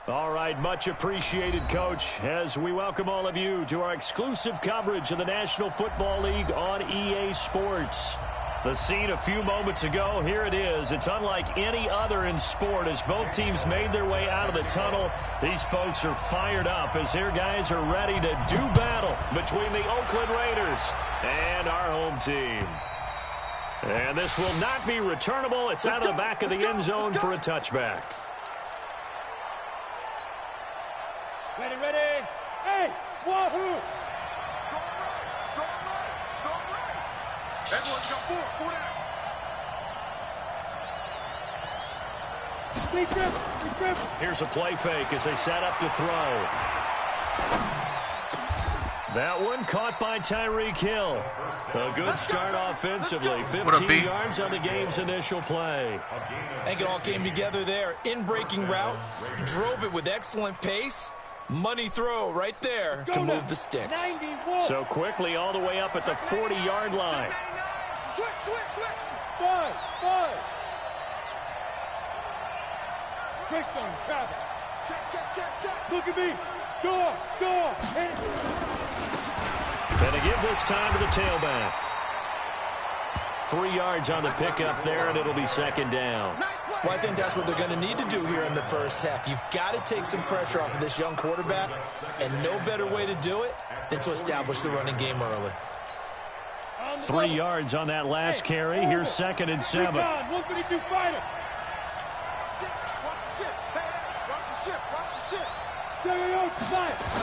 All right, much appreciated, Coach, as we welcome all of you to our exclusive coverage of the National Football League on EA Sports. The scene a few moments ago, here it is. It's unlike any other in sport as both teams made their way out of the tunnel. These folks are fired up as their guys are ready to do battle between the Oakland Raiders and our home team. And this will not be returnable. It's out of the back of the end zone for a touchback. Ready, ready. Hey, wahoo! Strong right. Everyone jump forward. Here's a play fake as they set up to throw. That one caught by Tyreek Hill. A good start offensively. 15 yards on the game's initial play. I think it all came together there. In-breaking route, drove it with excellent pace. Money throw right there to move the sticks. So quickly all the way up at the 40-yard line. Switch. 5. Christian, travel. Check. Look at me. Go. And to give this time to the tailback. 3 yards on the pickup there, and it'll be second down. Well, I think that's what they're going to need to do here in the first half. You've got to take some pressure off of this young quarterback, and no better way to do it than to establish the running game early. 3 yards on that last carry. Here's 2nd and 7. 152 fighter.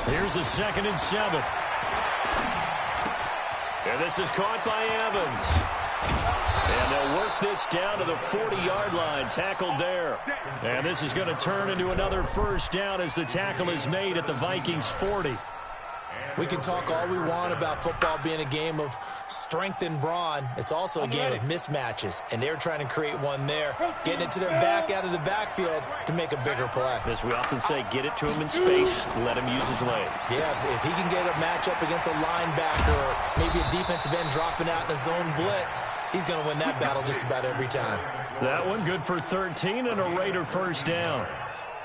Here's a 2nd and 7. And this is caught by Evans. And they'll work this down to the 40-yard line, tackled there. And this is going to turn into another first down as the tackle is made at the Vikings 40. We can talk all we want about football being a game of strength and brawn. It's also a game of mismatches, and they're trying to create one there, getting it to their back out of the backfield to make a bigger play. As we often say, get it to him in space, let him use his leg. Yeah, if he can get a matchup against a linebacker or maybe a defensive end dropping out in a zone blitz, he's going to win that battle just about every time. That one good for 13 and a Raider first down.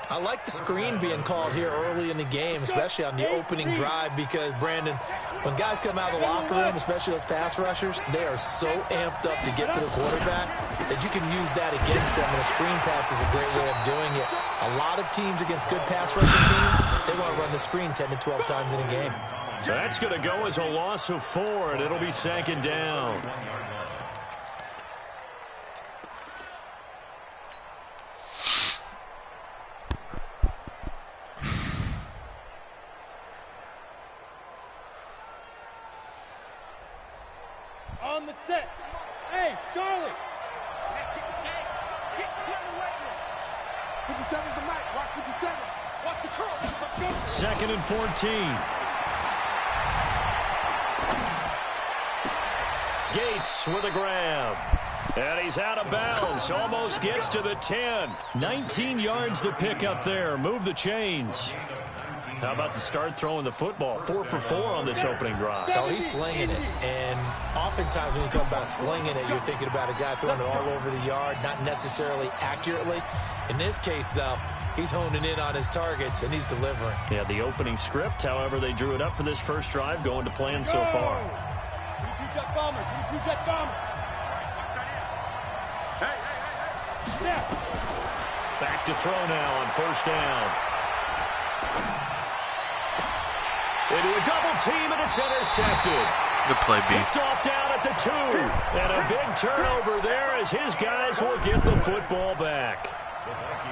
I like the screen being called here early in the game, especially on the opening drive, because, Brandon, when guys come out of the locker room, especially those pass rushers, they are so amped up to get to the quarterback that you can use that against them, and a screen pass is a great way of doing it. A lot of teams against good pass rushing teams, they want to run the screen 10 to 12 times in a game. That's going to go as a loss of 4, and it'll be second down. On the set. Hey, Charlie. Get in the way. 57's the mic. Watch 57. Watch the curl. 2nd and 14. Gates with a grab. And he's out of bounds. Almost gets to the 10. 19 yards the pick up there. Move the chains. How about the start throwing the football? 4 for 4 on this opening drive. Oh, he's slinging it. And oftentimes when you talk about slinging it, you're thinking about a guy throwing it all over the yard, not necessarily accurately. In this case, though, he's honing in on his targets, and he's delivering. Yeah, the opening script, however, they drew it up for this first drive, going to plan so far. 22 jet bomber. Hey. Back to throw now on first down. Into a double team, and it's intercepted. Good play, B. Picked off down at the 2. And a big turnover there as his guys will get the football back.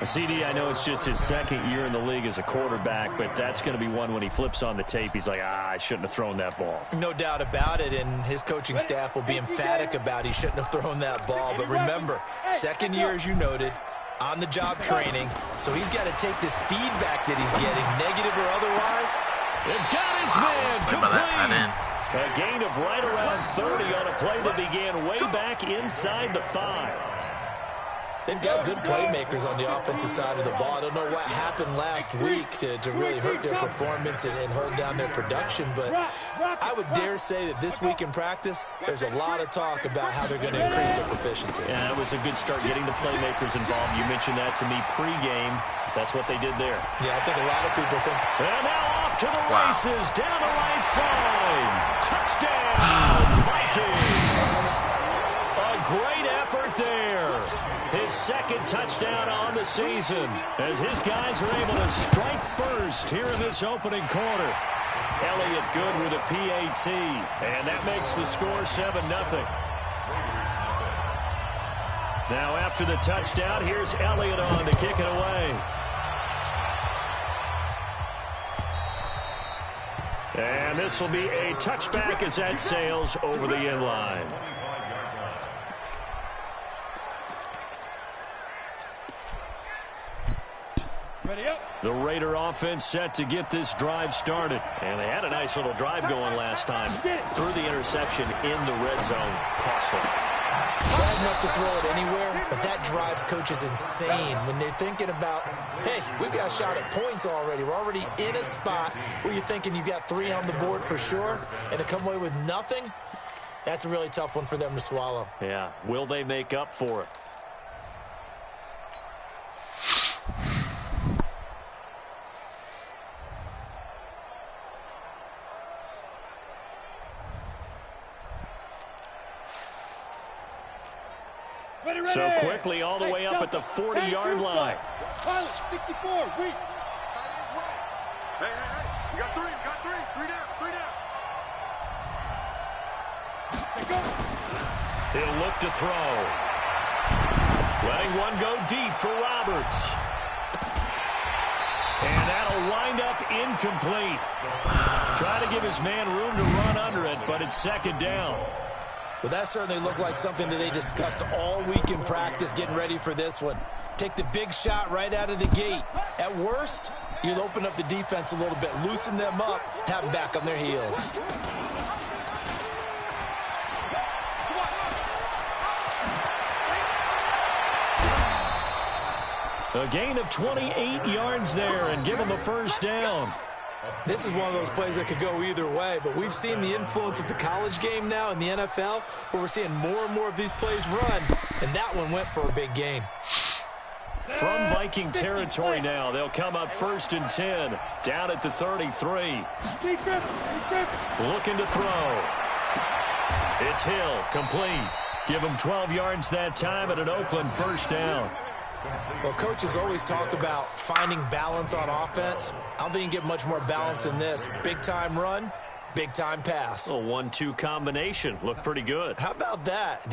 CD, I know it's just his 2nd year in the league as a quarterback, but that's going to be one when he flips on the tape. He's like, I shouldn't have thrown that ball. No doubt about it, and his coaching staff will be emphatic about he shouldn't have thrown that ball. But remember, 2nd year, as you noted, on-the-job training, so he's got to take this feedback that he's getting, negative or otherwise. It got his man complete. A gain of right around 30 on a play that began way back inside the 5. They've got good playmakers on the offensive side of the ball. I don't know what happened last week to really hurt their performance and hold down their production, but I would dare say that this week in practice, there's a lot of talk about how they're going to increase their proficiency. Yeah, it was a good start getting the playmakers involved. You mentioned that to me pregame. That's what they did there. Yeah, I think a lot of people think. And now off to the races, down the right side. Touchdown, Vikings. A great effort there. His second touchdown on the season as his guys are able to strike first here in this opening quarter. Elliott good with a PAT, and that makes the score 7-0. Now after the touchdown, here's Elliott on to kick it away. And this will be a touchback as that sails over the end line. Ready up. The Raider offense set to get this drive started. And they had a nice little drive going last time. Threw the interception in the red zone. Costly. Bad enough to throw it anywhere, but that drives coaches insane when they're thinking about, hey, we've got a shot at points already. We're already in a spot where you're thinking you got 3 on the board for sure, and to come away with nothing, that's a really tough one for them to swallow. Yeah. Will they make up for it? So quickly all the way up at the 40-yard line. Pilot, 64, wait. Hey, you got 3, three down. Go. He'll look to throw. Letting one go deep for Roberts. And that'll wind up incomplete. Try to give his man room to run under it, but it's second down. Well, that certainly looked like something that they discussed all week in practice getting ready for this one. Take the big shot right out of the gate. At worst, you'll open up the defense a little bit, loosen them up, have them back on their heels. A gain of 28 yards there and give him the first down. This is one of those plays that could go either way, but we've seen the influence of the college game now in the NFL, where we're seeing more and more of these plays run, and that one went for a big gain. From Viking territory now, they'll come up 1st and 10, down at the 33. Looking to throw. It's Hill, complete. Give him 12 yards that time at an Oakland first down. Well, coaches always talk about finding balance on offense. I don't think you can get much more balance than this. Big-time run, big-time pass. A 1-2 combination. Looked pretty good. How about that?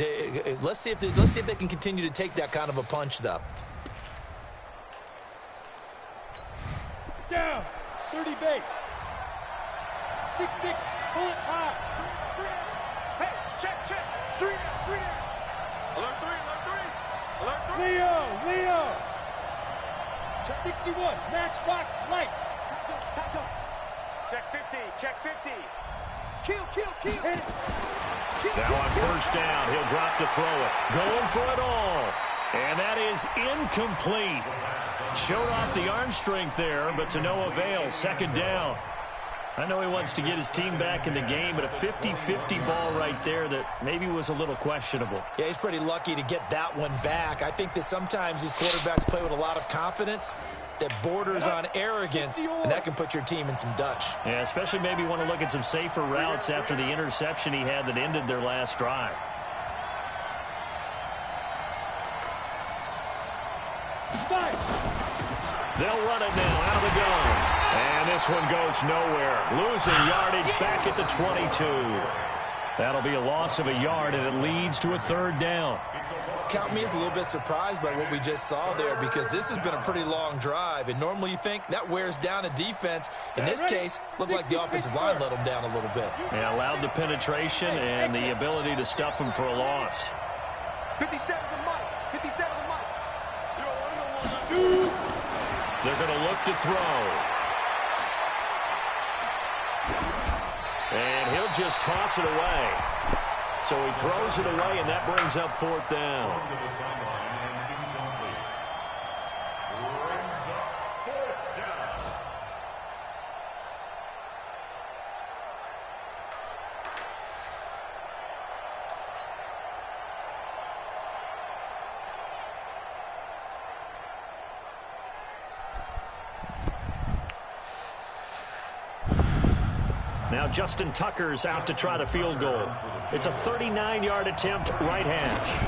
Let's see if they can continue to take that kind of a punch, though. Down, 30 base. 6-6, pull it high. Hey, check. 3 down. Alert 3. Leo. 61, matchbox lights. Check 50. Kill. Now on first down, he'll drop to throw it. Going for it all. And that is incomplete. Showed off the arm strength there, but to no avail. Second down. I know he wants to get his team back in the game, but a 50-50 ball right there that maybe was a little questionable. Yeah, he's pretty lucky to get that one back. I think that sometimes these quarterbacks play with a lot of confidence that borders on arrogance, and that can put your team in some Dutch. Yeah, especially maybe want to look at some safer routes after the interception he had that ended their last drive. They'll run it now out of the gun. And this one goes nowhere. Losing yardage back at the 22. That'll be a loss of a yard, and it leads to a third down. Count me as a little bit surprised by what we just saw there, because this has been a pretty long drive, and normally you think that wears down a defense. In this case, looked like the offensive line let them down a little bit. Yeah, allowed the penetration and the ability to stuff them for a loss. 57 to Mike. They're going to look to throw. And he'll just toss it away. So he throws it away, and that brings up fourth down. Now Justin Tucker's out to try the field goal. It's a 39-yard attempt, right hash.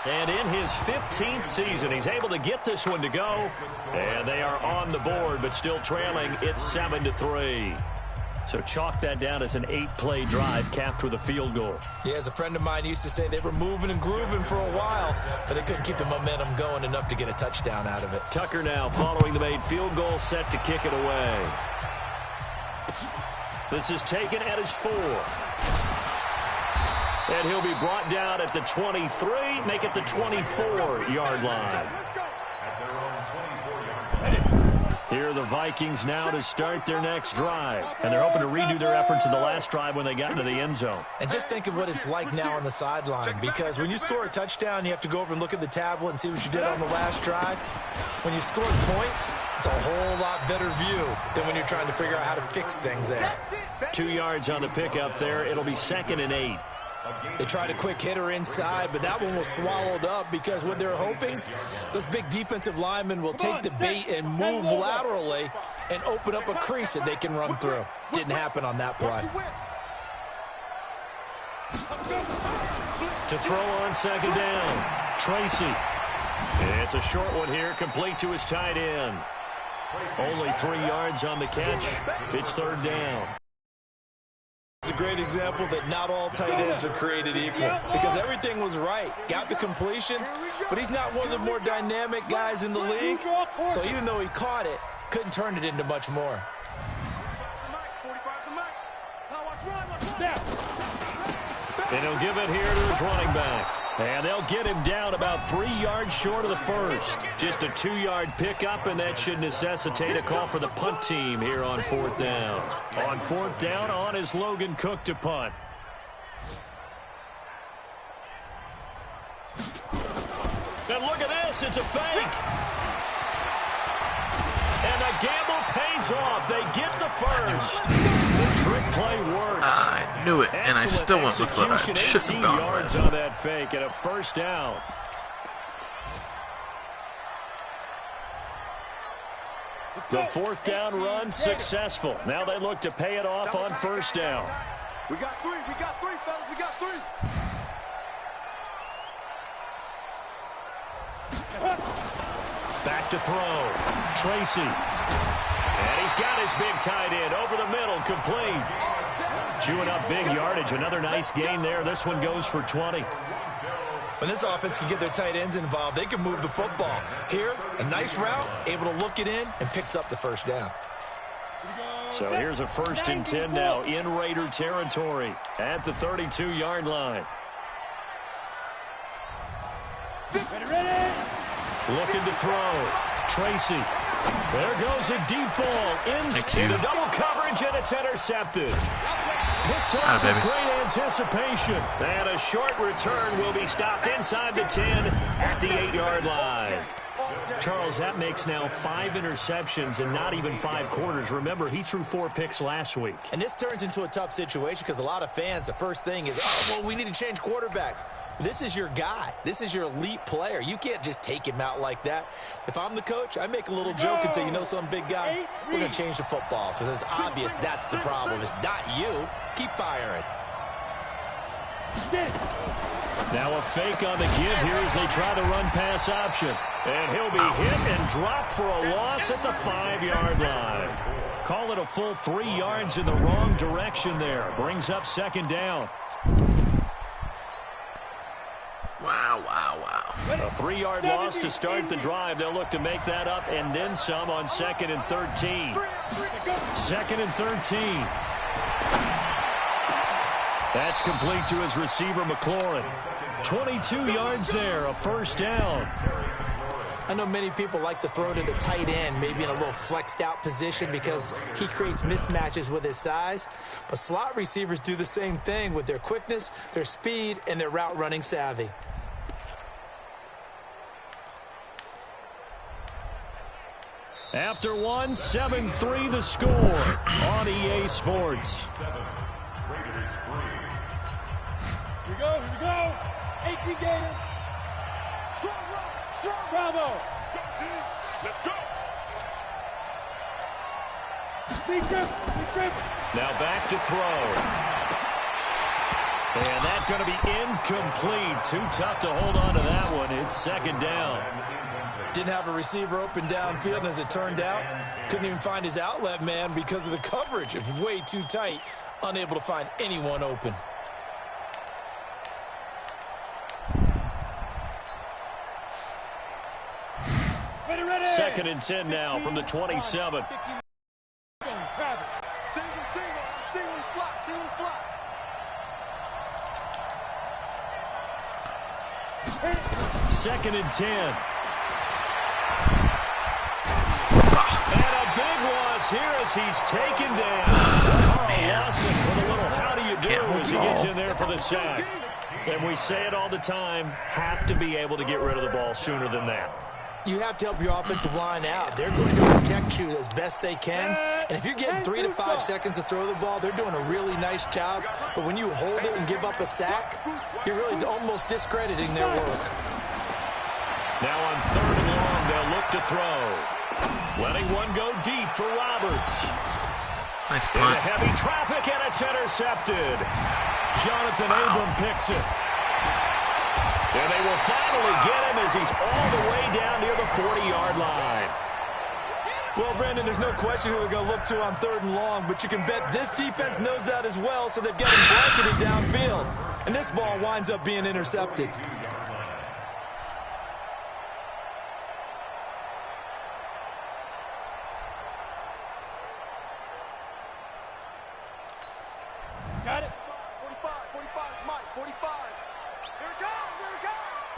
And in his 15th season, he's able to get this one to go. And they are on the board, but still trailing. It's 7-3. So chalk that down as an 8-play drive capped with a field goal. Yeah, as a friend of mine used to say, they were moving and grooving for a while, but they couldn't keep the momentum going enough to get a touchdown out of it. Tucker now following the made field goal, set to kick it away. This is taken at his 4. And he'll be brought down at the 23, make it the 24-yard line. Here are the Vikings now to start their next drive. And they're hoping to redo their efforts in the last drive when they got into the end zone. And just think of what it's like now on the sideline, because when you score a touchdown, you have to go over and look at the tablet and see what you did on the last drive. When you score points, it's a whole lot better view than when you're trying to figure out how to fix things there. 2 yards on the pickup there. It'll be 2nd and 8. They tried a quick hitter inside, but that one was swallowed up because what they're hoping, those big defensive linemen will take the bait and move laterally and open up a crease that they can run through. Didn't happen on that play. To throw on 2nd down, Tracy. It's a short one here, complete to his tight end. Only 3 yards on the catch. It's 3rd down. It's a great example that not all tight ends are created equal, because everything was right. Got the completion, but he's not one of the more dynamic guys in the league. So even though he caught it, couldn't turn it into much more. And he'll give it here to his running back. And they'll get him down about 3 yards short of the first. Just a 2-yard pickup, and that should necessitate a call for the punt team here on 4th down. On 4th down, on is Logan Cook to punt. And look at this, it's a fake. And the gamble pays off. They get the first. The trick play works. I knew it, and I still went with what I should have gone yards with. On that fake and a 1st down. The 4th down run successful. Now they look to pay it off on 1st down. We got 3, fellas, we got 3. Back to throw. Tracy. And he's got his big tight end over the middle, complete. Chewing up big yardage. Another nice gain there. This one goes for 20. When this offense can get their tight ends involved, they can move the football. Here, a nice route, able to look it in, and picks up the 1st down. So here's a 1st and 10 now in Raider territory at the 32-yard line. Looking to throw. Tracy. There goes a deep ball into double coverage, and it's intercepted. Picked off with great anticipation. And a short return will be stopped inside the 10 at the 8-yard line. Charles, that makes now 5 interceptions in not even 5 quarters. Remember, he threw 4 picks last week. And this turns into a tough situation because a lot of fans, the first thing is, oh, well, we need to change quarterbacks. This is your guy. This is your elite player. You can't just take him out like that. If I'm the coach, I make a little joke and say, you know, some big guy, we're going to change the football. So it's obvious that's the problem. It's not you. Keep firing. Now a fake on the give here as they try the run-pass option. And he'll be hit and dropped for a loss at the 5-yard line. Call it a full 3 yards in the wrong direction there. Brings up 2nd down. Wow, wow, wow. A 3-yard loss to start the drive. They'll look to make that up and then some on 2nd and 13. 2nd and 13. That's complete to his receiver, McLaurin. 22 yards there, a 1st down. I know many people like to throw to the tight end, maybe in a little flexed out position because he creates mismatches with his size. But slot receivers do the same thing with their quickness, their speed, and their route running savvy. After one, 7-3 the score on EA Sports. Here we go. 18 Gators. Strong, Bravo. Let's go. Now back to throw. And that's going to be incomplete. Too tough to hold on to that one. It's second down. Didn't have a receiver open downfield, and as it turned out, couldn't even find his outlet man because of the coverage. It was way too tight, unable to find anyone open. Second and 10 now from the 27. Second and 10. And a big loss here as he's taken down. Carl Lawson with a little how do you do as he gets in there for the sack. And we say it all the time, have to be able to get rid of the ball sooner than that. You have to help your offensive line out. They're going to protect you as best they can. And if you're getting 3 to 5 seconds to throw the ball, they're doing a really nice job. But when you hold it and give up a sack, you're really almost discrediting their work. Now on third and long, they'll look to throw. Letting one go deep for Roberts. Nice punt. Into heavy traffic, and it's intercepted. Jonathan Abram picks it. And they will finally get him as he's all the way down near the 40-yard line. Well, Brandon, there's no question who they're going to look to on third and long, but you can bet this defense knows that as well, so they've got him blanketed downfield. And this ball winds up being intercepted. Got it. 45, Mike, 45. Here it goes,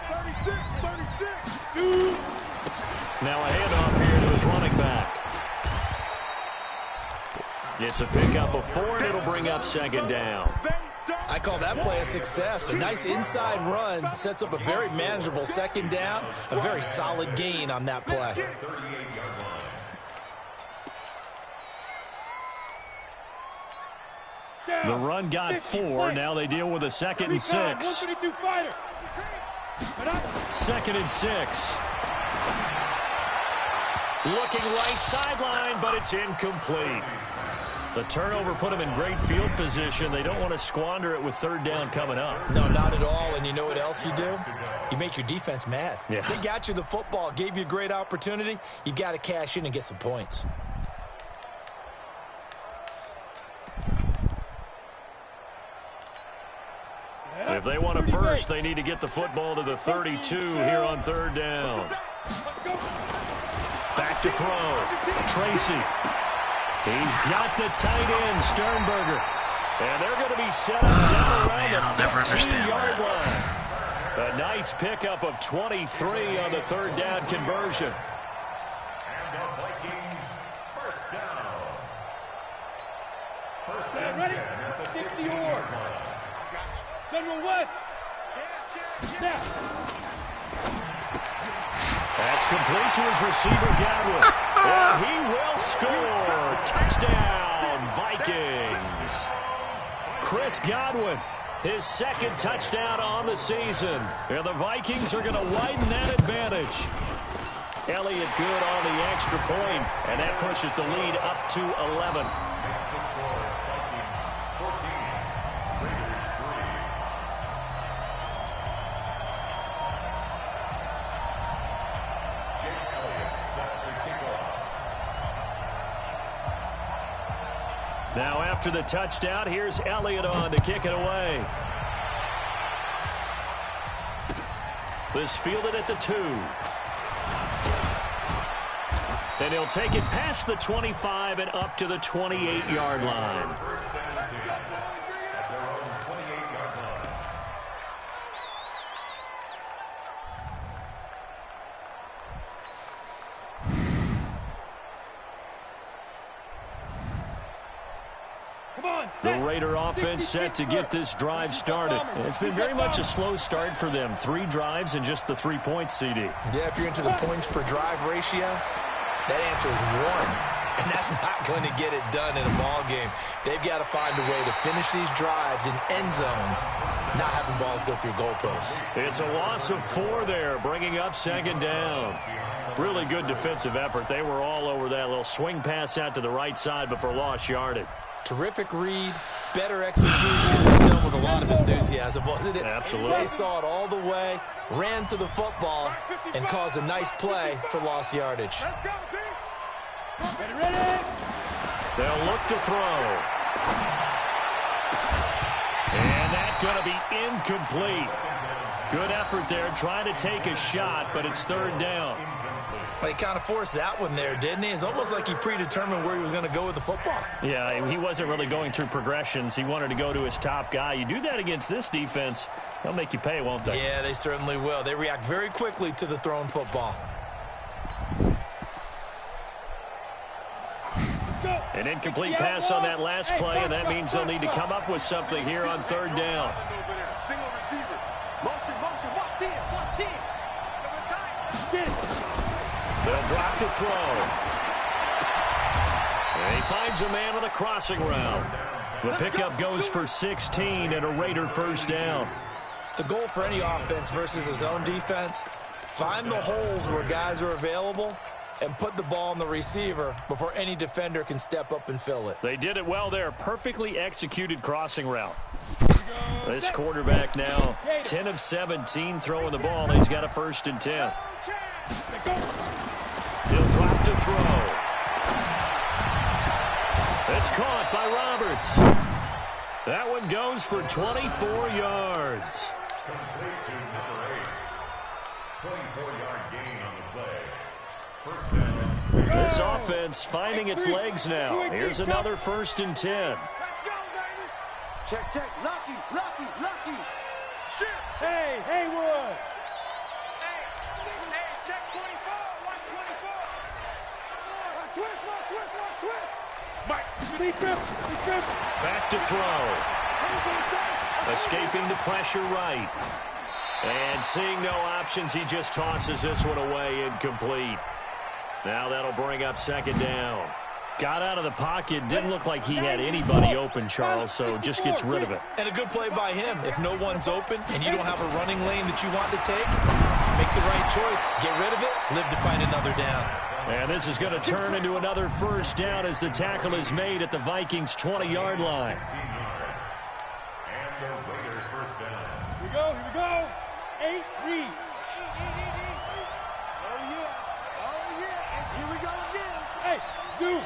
36, 36. Now a handoff here to his running back. It's a pickup of 4, and it'll bring up second down. I call that play a success. A nice inside run sets up a very manageable second down, a very solid gain on that play. The run got 4. Now they deal with a second and 6. Second and 6. Looking right sideline, but it's incomplete. The turnover put them in great field position. They don't want to squander it with third down coming up. No, not at all. And you know what else you do? You make your defense mad. Yeah. They got you the football, gave you a great opportunity. You got to cash in and get some points. If they want a first, they need to get the football to the 32 here on third down. Back to throw. Tracy. He's got the tight end, Sternberger. And they're going to be set up down around the 15-yard line. A nice pickup of 23 on the third down conversion. Ready? 60 or. General West. Snap. That's complete to his receiver, Godwin. And he will score. Touchdown, Vikings. Chris Godwin, his second touchdown on the season. And the Vikings are going to widen that advantage. Elliott good on the extra point, and that pushes the lead up to 11. Now after the touchdown, here's Elliott on to kick it away. This fielded at the 2. And he'll take it past the 25 and up to the 28-yard line. The Raider offense set to get this drive started. It's been very much a slow start for them. 3 drives and just the 3 points, CD. Yeah, if you're into the points per drive ratio, that answer is 1. And that's not going to get it done in a ball game. They've got to find a way to finish these drives in end zones, not having balls go through goalposts. It's a loss of 4 there, bringing up second down. Really good defensive effort. They were all over that little swing pass out to the right side before lost yardage. Terrific read, better execution, and done with a lot of enthusiasm, wasn't it? Absolutely. They saw it all the way, ran to the football, and caused a nice play for lost yardage. Let's go, team. Ready? They'll look to throw. And that's going to be incomplete. Good effort there, trying to take a shot, but it's third down. Well, he kind of forced that one there, didn't he? It's almost like he predetermined where he was going to go with the football. Yeah, he wasn't really going through progressions. He wanted to go to his top guy. You do that against this defense, they'll make you pay, won't they? Yeah, they certainly will. They react very quickly to the thrown football. An incomplete pass on that last play, and that means they'll need to come up with something here on third down. Single receiver. Motion, motion. Watch team. Watch team. They'll drop to throw. And he finds a man on a crossing route. The pickup goes for 16 and a Raider first down. The goal for any offense versus his own defense, find the holes where guys are available and put the ball on the receiver before any defender can step up and fill it. They did it well there. Perfectly executed crossing route. This quarterback now 10 of 17 throwing the ball. He's got a 1st and 10. He'll drop to throw. It's caught by Roberts. That one goes for 24 yards. 24-yard gain on the play. This offense finding its legs now. Here's another 1st and 10. Let's go, baby. Check, check. Lucky, lucky, lucky. Shit. Hey, Haywood. Hey, check 24. Watch 24. Watch switch. Mike. Deep grip. Back to throw. Escaping the pressure right. And seeing no options, he just tosses this one away, incomplete. Now that'll bring up second down. Got out of the pocket. Didn't look like he had anybody open, Charles, so just gets rid of it. And a good play by him. If no one's open and you don't have a running lane that you want to take, make the right choice. Get rid of it. Live to find another down. And this is going to turn into another first down as the tackle is made at the Vikings' 20-yard line. And the Raiders first down. Here we go. 8 read. Oh, yeah. And here we go again. Hey, do.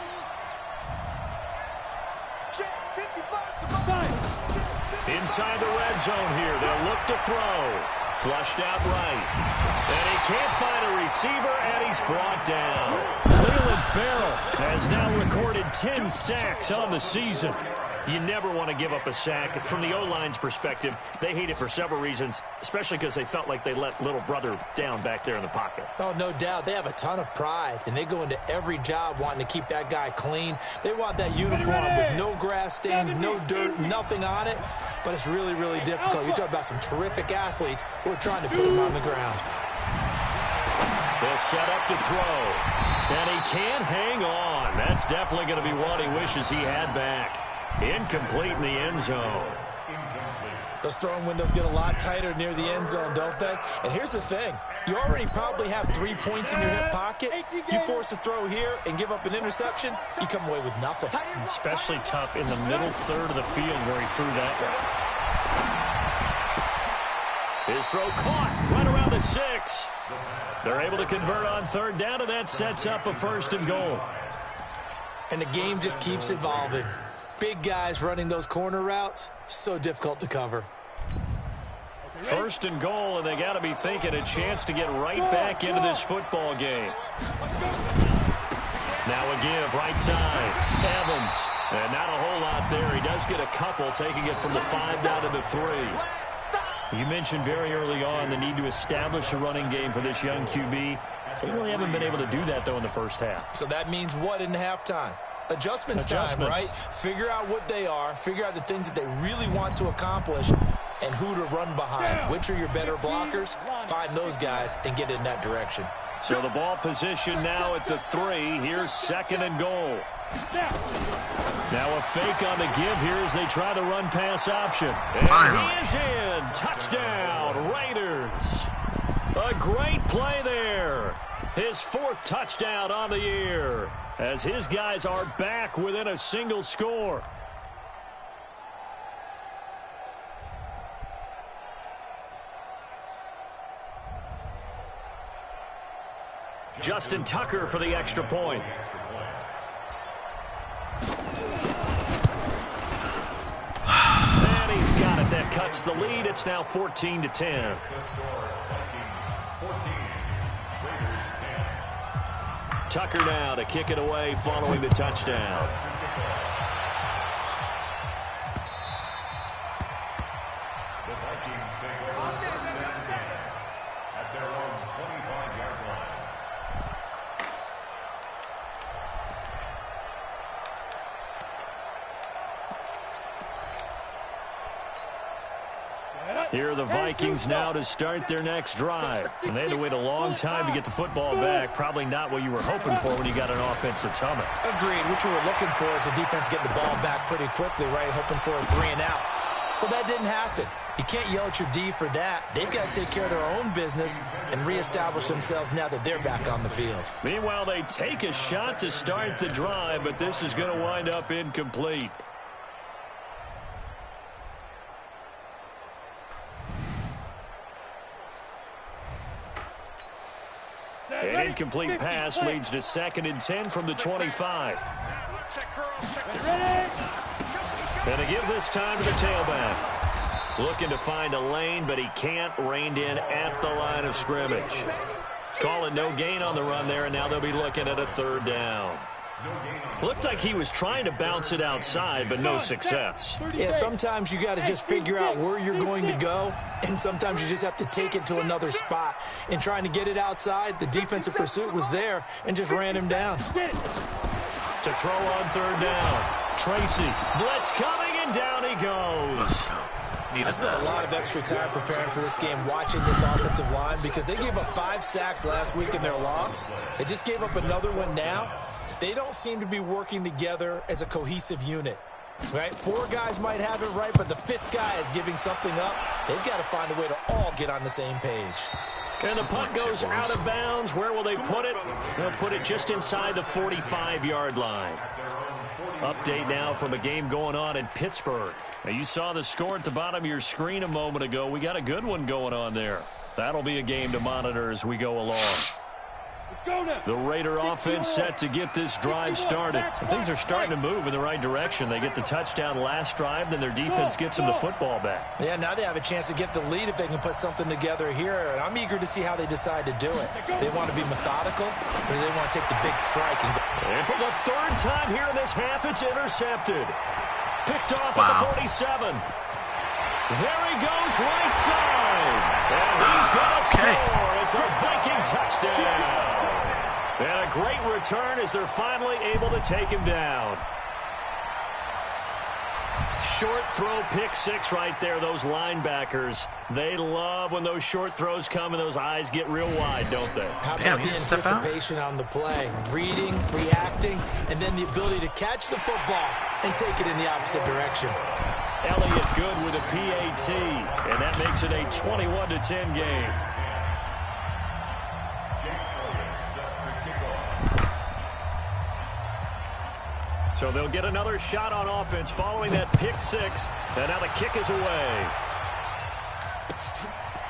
Check 55. Inside the red zone here. They'll look to throw. Flushed out right. And he can't find a receiver, and he's brought down. Cleveland Farrell has now recorded 10 sacks on the season. You never want to give up a sack. From the O-line's perspective, they hate it for several reasons, especially because they felt like they let little brother down back there in the pocket. Oh, no doubt. They have a ton of pride, and they go into every job wanting to keep that guy clean. They want that uniform with no grass stains, no dirt, nothing on it. But it's really, really difficult. You're talking about some terrific athletes who are trying to put him on the ground. They'll set up to throw. And he can't hang on. That's definitely going to be one he wishes he had back. Incomplete in the end zone. Those throwing windows get a lot tighter near the end zone, don't they? And here's the thing. You already probably have 3 points in your hip pocket. You force a throw here and give up an interception, you come away with nothing. Especially tough in the middle third of the field where he threw that one. His throw caught right around the 6. They're able to convert on third down, and that sets up a 1st and goal. And the game just keeps evolving. Big guys running those corner routes, so difficult to cover. 1st and goal, and they got to be thinking a chance to get right back into this football game. Now a give, right side. Evans. And not a whole lot there. He does get a couple, taking it from the 5 down to the 3. You mentioned very early on the need to establish a running game for this young QB. They really haven't been able to do that, though, in the first half. So that means what in halftime? Adjustments time, right? Figure out what they are, figure out the things that they really want to accomplish, and who to run behind. Which are your better blockers? Find those guys and get in that direction. So the ball position now at the 3. Here's 2nd and goal. Now a fake on the give here as they try the run pass option. And he is in. Touchdown, Raiders. A great play there. His 4th touchdown on the year as his guys are back within a single score. Justin Tucker for the extra point. And he's got it. That cuts the lead. It's now 14-10. Tucker now to kick it away following the touchdown. The Vikings take over 2nd and 10 at their own 25-yard line. Here are the Vikings now to start their next drive. And they had to wait a long time to get the football back. Probably not what you were hoping for when you got an offense that's humming. Agreed. What you were looking for is the defense getting the ball back pretty quickly, right? Hoping for a 3 and out. So that didn't happen. You can't yell at your D for that. They've got to take care of their own business and reestablish themselves now that they're back on the field. Meanwhile, they take a shot to start the drive, but this is going to wind up incomplete. An incomplete pass leads to 2nd and 10 from the 25. And a give this time to the tailback. Looking to find a lane, but he can't. Reined in at the line of scrimmage. Call it no gain on the run there, and now they'll be looking at a 3rd down. Looked like he was trying to bounce it outside, but no success. Yeah, sometimes you got to just figure out where you're going to go, and sometimes you just have to take it to another spot. In trying to get it outside, the defensive pursuit was there and just ran him down. To throw on 3rd down. Tracy, blitz coming, and down he goes. Let's go. I spent a lot of extra time preparing for this game, watching this offensive line, because they gave up 5 sacks last week in their loss. They just gave up another one now. They don't seem to be working together as a cohesive unit, right? 4 guys might have it right, but the 5th guy is giving something up. They've got to find a way to all get on the same page. And the punt goes out of bounds. Where will they put it? They'll put it just inside the 45-yard line. Update now from a game going on in Pittsburgh. Now, you saw the score at the bottom of your screen a moment ago. We got a good one going on there. That'll be a game to monitor as we go along. The Raider offense set to get this drive started. Things are starting to move in the right direction. They get the touchdown last drive, then their defense gets them the football back. Yeah, now they have a chance to get the lead if they can put something together here. And I'm eager to see how they decide to do it. They want to be methodical, or they want to take the big strike and go. And for the 3rd time here in this half, it's intercepted. Picked off at the 47. There he goes, right side. And he's going to score. It's a Viking touchdown. And a great return as they're finally able to take him down. Short throw, pick 6 right there. Those linebackers, they love when those short throws come and those eyes get real wide, don't they? How about the anticipation on the play? Reading, reacting, and then the ability to catch the football and take it in the opposite direction. Elliott good with a PAT, and that makes it a 21-10 game. So they'll get another shot on offense following that pick 6. And now the kick is away.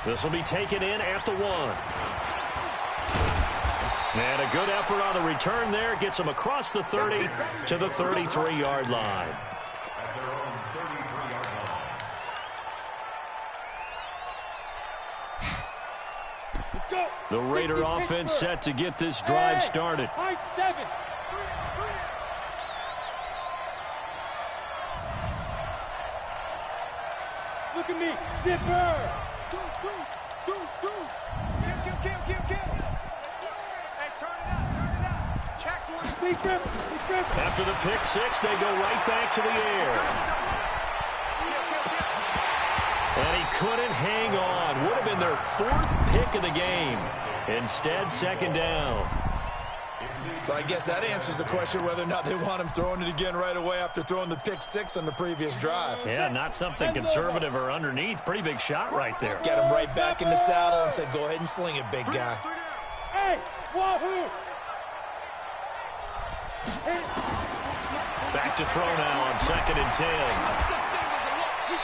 This will be taken in at the 1. And a good effort on the return there. Gets them across the 30 to the 33-yard line. The Raider offense set to get this drive started. Look at me, zipper. Kill. Hey, turn it up. Check one. After the pick 6, they go right back to the air. And he couldn't hang on. Would have been their 4th pick of the game. Instead, second down. Well, I guess that answers the question whether or not they want him throwing it again right away after throwing the pick six on the previous drive. Yeah, not something conservative or underneath. Pretty big shot right there. Get him right back in the saddle and say, go ahead and sling it, big guy. Hey, wahoo! Back to throw now on 2nd and 10.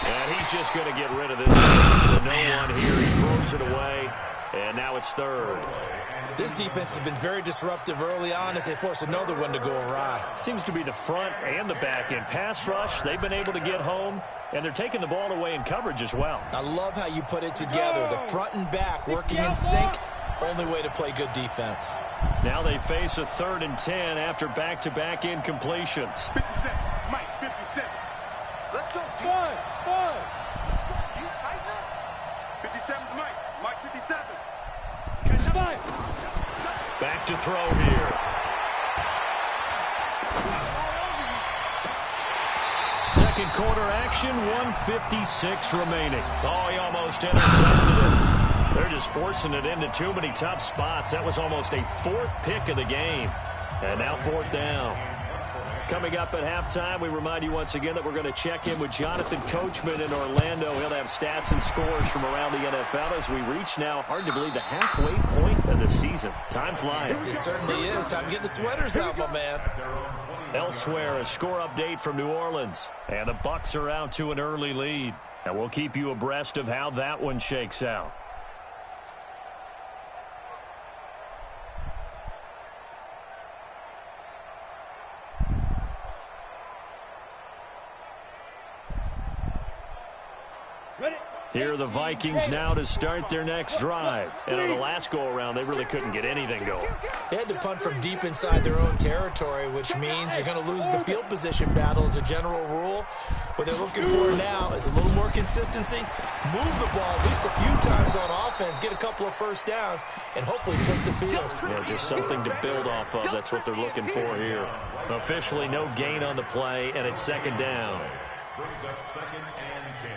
And he's just going to get rid of this. To no one here. He throws it away. And now it's 3rd. This defense has been very disruptive early on as they force another one to go awry. Seems to be the front and the back end. Pass rush, they've been able to get home, and they're taking the ball away in coverage as well. I love how you put it together. The front and back working in sync. Only way to play good defense. Now they face a 3rd and 10 after back-to-back incompletions. 57, Mike, 57. Let's go. Five. Let's go. You tighten up. 57, Mike, 57. Five. Back to throw here. Second quarter action, 1:56 remaining. Oh, he almost intercepted it. They're just forcing it into too many tough spots. That was almost a 4th pick of the game. And now 4th down. Coming up at halftime, we remind you once again that we're going to check in with Jonathan Coachman in Orlando. He'll have stats and scores from around the NFL as we reach now, hard to believe, the halfway point of the season. Time flying. It certainly is. Time to get the sweaters out, my man. Elsewhere, a score update from New Orleans. And the Bucs are out to an early lead. And we'll keep you abreast of how that one shakes out. Here are the Vikings now to start their next drive. And on the last go-around, they really couldn't get anything going. They had to punt from deep inside their own territory, which means you're going to lose the field position battle as a general rule. What they're looking for now is a little more consistency, move the ball at least a few times on offense, get a couple of first downs, and hopefully flip the field. Yeah, just something to build off of. That's what they're looking for here. Officially no gain on the play, and it's 2nd down. Brings up 2nd and 10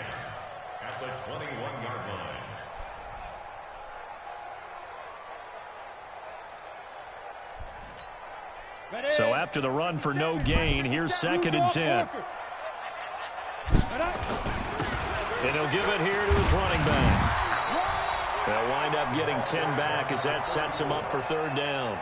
at the 21-yard line. So after the run for no gain, here's 2nd and 10. And he'll give it here to his running back. They'll wind up getting 10 back as that sets him up for 3rd down.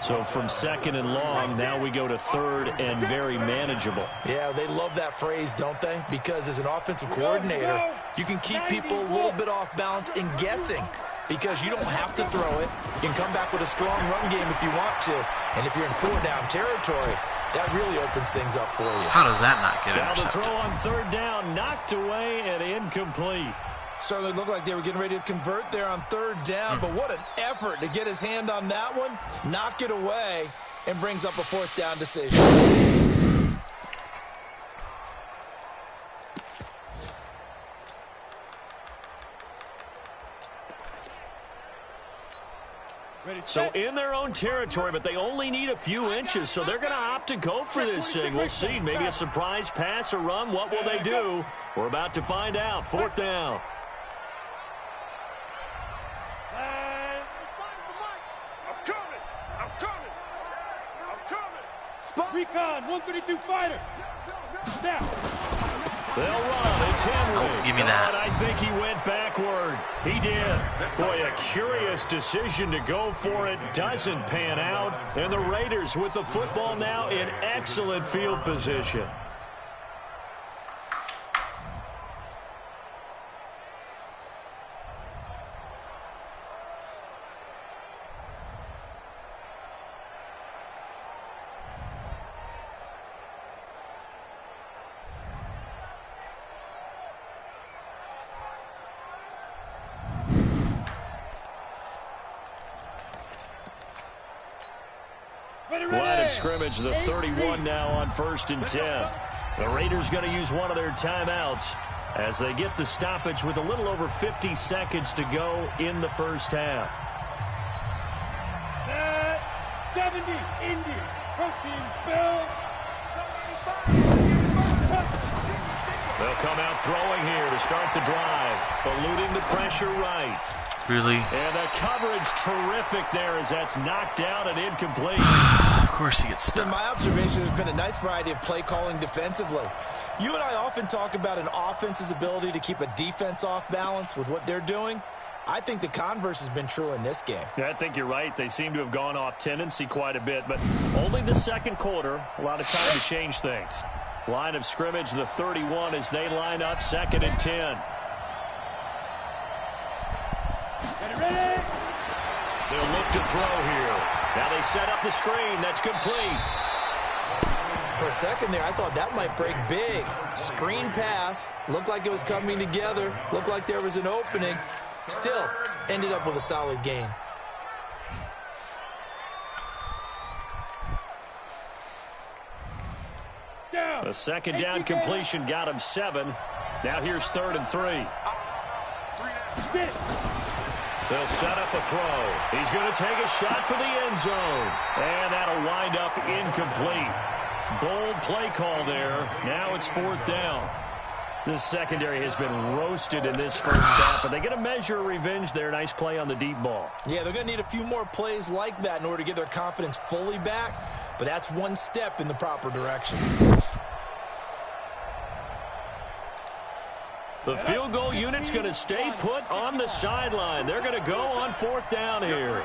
So from 2nd and long, now we go to 3rd and very manageable. Yeah, they love that phrase, don't they? Because as an offensive coordinator, you can keep people a little bit off balance and guessing because you don't have to throw it. You can come back with a strong run game if you want to. And if you're in 4-down territory, that really opens things up for you. How does that not get Now the intercepted? throw on 3rd down, knocked away and incomplete. Certainly looked like they were getting ready to convert there on 3rd down, but what an effort to get his hand on that one, knock it away, and brings up a 4th down decision. So in their own territory, but they only need a few inches, so they're going to opt to go for this thing. We'll see. Maybe a surprise pass or run. What will they do? We're about to find out. 4th down. Recon, 132 fighter. Now. They'll run. It's Henry. Oh, give me that. And I think he went backward. He did. Boy, a curious decision to go for it. Doesn't pan out. And the Raiders with the football now in excellent field position. Line of scrimmage, the 31 now on 1st and 10. The Raiders going to use one of their timeouts as they get the stoppage with a little over 50 seconds to go in the first half. 70, Indy, protein spill. They'll come out throwing here to start the drive, eluding the pressure right. Really? And the coverage terrific there as that's knocked down and incomplete. Of course he gets stuck. In my observation, there's been a nice variety of play calling defensively. You and I often talk about an offense's ability to keep a defense off balance with what they're doing. I think the converse has been true in this game. Yeah, I think you're right. They seem to have gone off tendency quite a bit, but only the second quarter. A lot of time to change things. Line of scrimmage, the 31, as they line up 2nd and 10. Ready? They'll look to throw here. Now they set up the screen. That's complete. For a second there, I thought that might break big. Screen pass. Looked like it was coming together. Looked like there was an opening. Still, ended up with a solid gain. The second down completion got him 7. Now here's 3rd and 3. They'll set up a throw. He's going to take a shot for the end zone. And that'll wind up incomplete. Bold play call there. Now it's 4th down. This secondary has been roasted in this first half, but they get a measure of revenge there. Nice play on the deep ball. Yeah, they're going to need a few more plays like that in order to get their confidence fully back, but that's one step in the proper direction. The field goal unit's going to stay put on the sideline. They're going to go on 4th down here.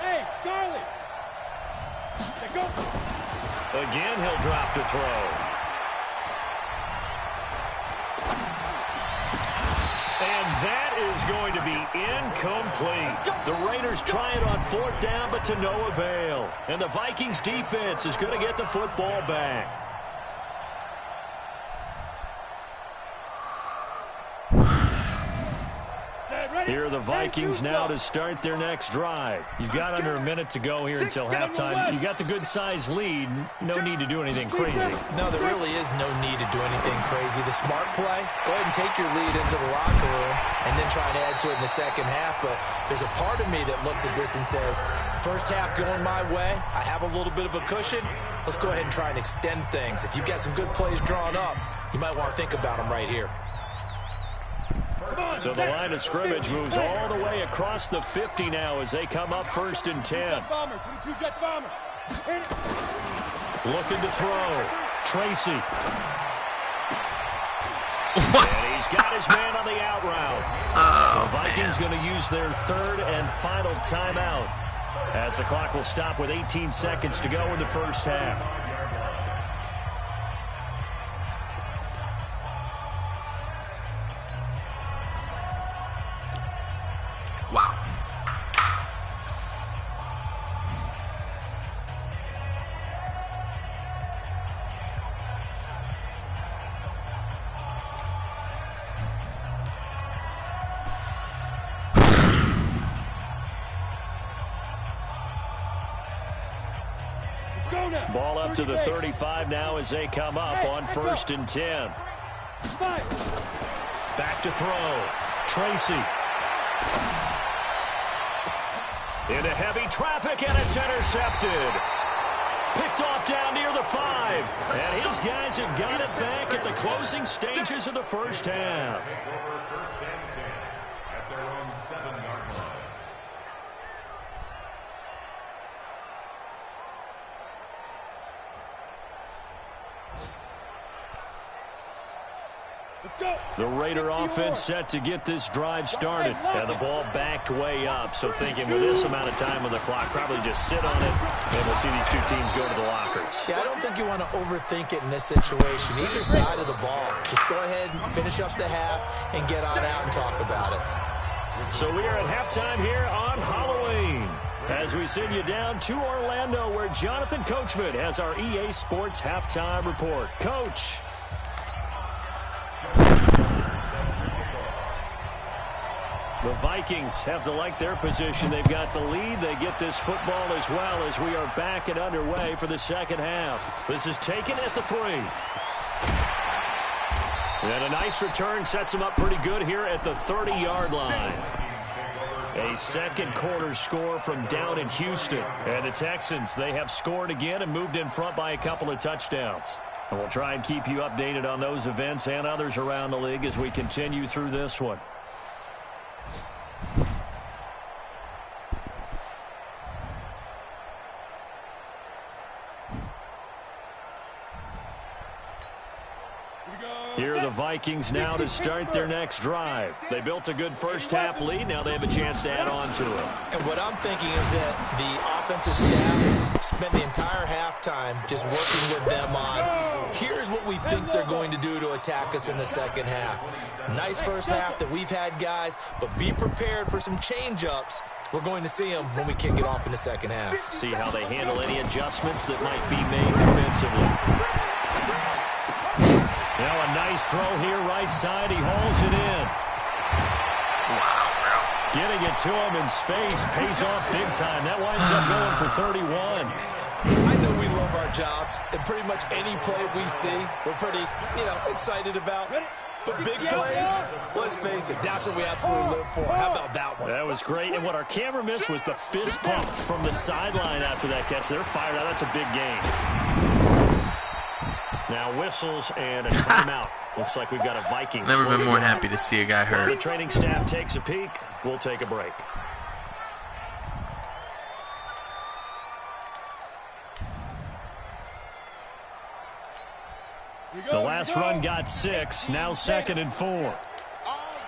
Hey, Charlie. Let go. Again, he'll drop to throw. And that is going to be incomplete. The Raiders try it on 4th down, but to no avail. And the Vikings defense is going to get the football back. Here are the Vikings now to start their next drive. You've got under a minute to go here until halftime. You got the good-sized lead. No need to do anything crazy. No, there really is no need to do anything crazy. The smart play, go ahead and take your lead into the locker room and then try and add to it in the second half. But there's a part of me that looks at this and says, first half going my way, I have a little bit of a cushion. Let's go ahead and try and extend things. If you've got some good plays drawn up, you might want to think about them right here. So the line of scrimmage moves all the way across the 50 now as they come up 1st and 10. Looking to throw. Tracy. And he's got his man on the out route. The Vikings going to use their 3rd and final timeout as the clock will stop with 18 seconds to go in the first half. Wow. Ball up to the 35 now as they come up on 1st and 10. Back to throw. Tracy. Into heavy traffic, and it's intercepted. Picked off down near the 5. And his guys have got it back at the closing stages of the first half. First and 10 at their own 7-yard line. The Raider offense set to get this drive started. And the ball backed way up. So thinking with this amount of time on the clock, probably just sit on it, and we'll see these two teams go to the lockers. Yeah, I don't think you want to overthink it in this situation. Either side of the ball. Just go ahead and finish up the half and get on out and talk about it. So we are at halftime here on Halloween, as we send you down to Orlando, where Jonathan Coachman has our EA Sports halftime report. Coach. The Vikings have to like their position. They've got the lead. They get this football as well as we are back and underway for the second half. This is taken at the 3. And a nice return sets them up pretty good here at the 30-yard line. A second quarter score from down in Houston. And the Texans, they have scored again and moved in front by a couple of touchdowns. And we'll try and keep you updated on those events and others around the league as we continue through this one. Here are the Vikings now to start their next drive. They built a good first-half lead. Now they have a chance to add on to it. And what I'm thinking is that the offensive staff spent the entire halftime just working with them on, here's what we think they're going to do to attack us in the second half. Nice first half that we've had, guys, but be prepared for some change-ups. We're going to see them when we kick it off in the second half. See how they handle any adjustments that might be made defensively. Now a nice throw here, right side. He hauls it in. Wow, bro. Getting it to him in space pays off big time. That winds up going for 31. I know we love our jobs, and pretty much any play we see, we're pretty, excited about. But big plays, let's face it, that's what we absolutely live for. How about that one? That was great. And what our camera missed was the fist pump from the sideline after that catch. They're fired out. That's a big game. Now whistles and a timeout. Looks like we've got a Vikings. Never been more happy to see a guy hurt. The training staff takes a peek. We'll take a break. The last run got 6. Now 2nd and 4. All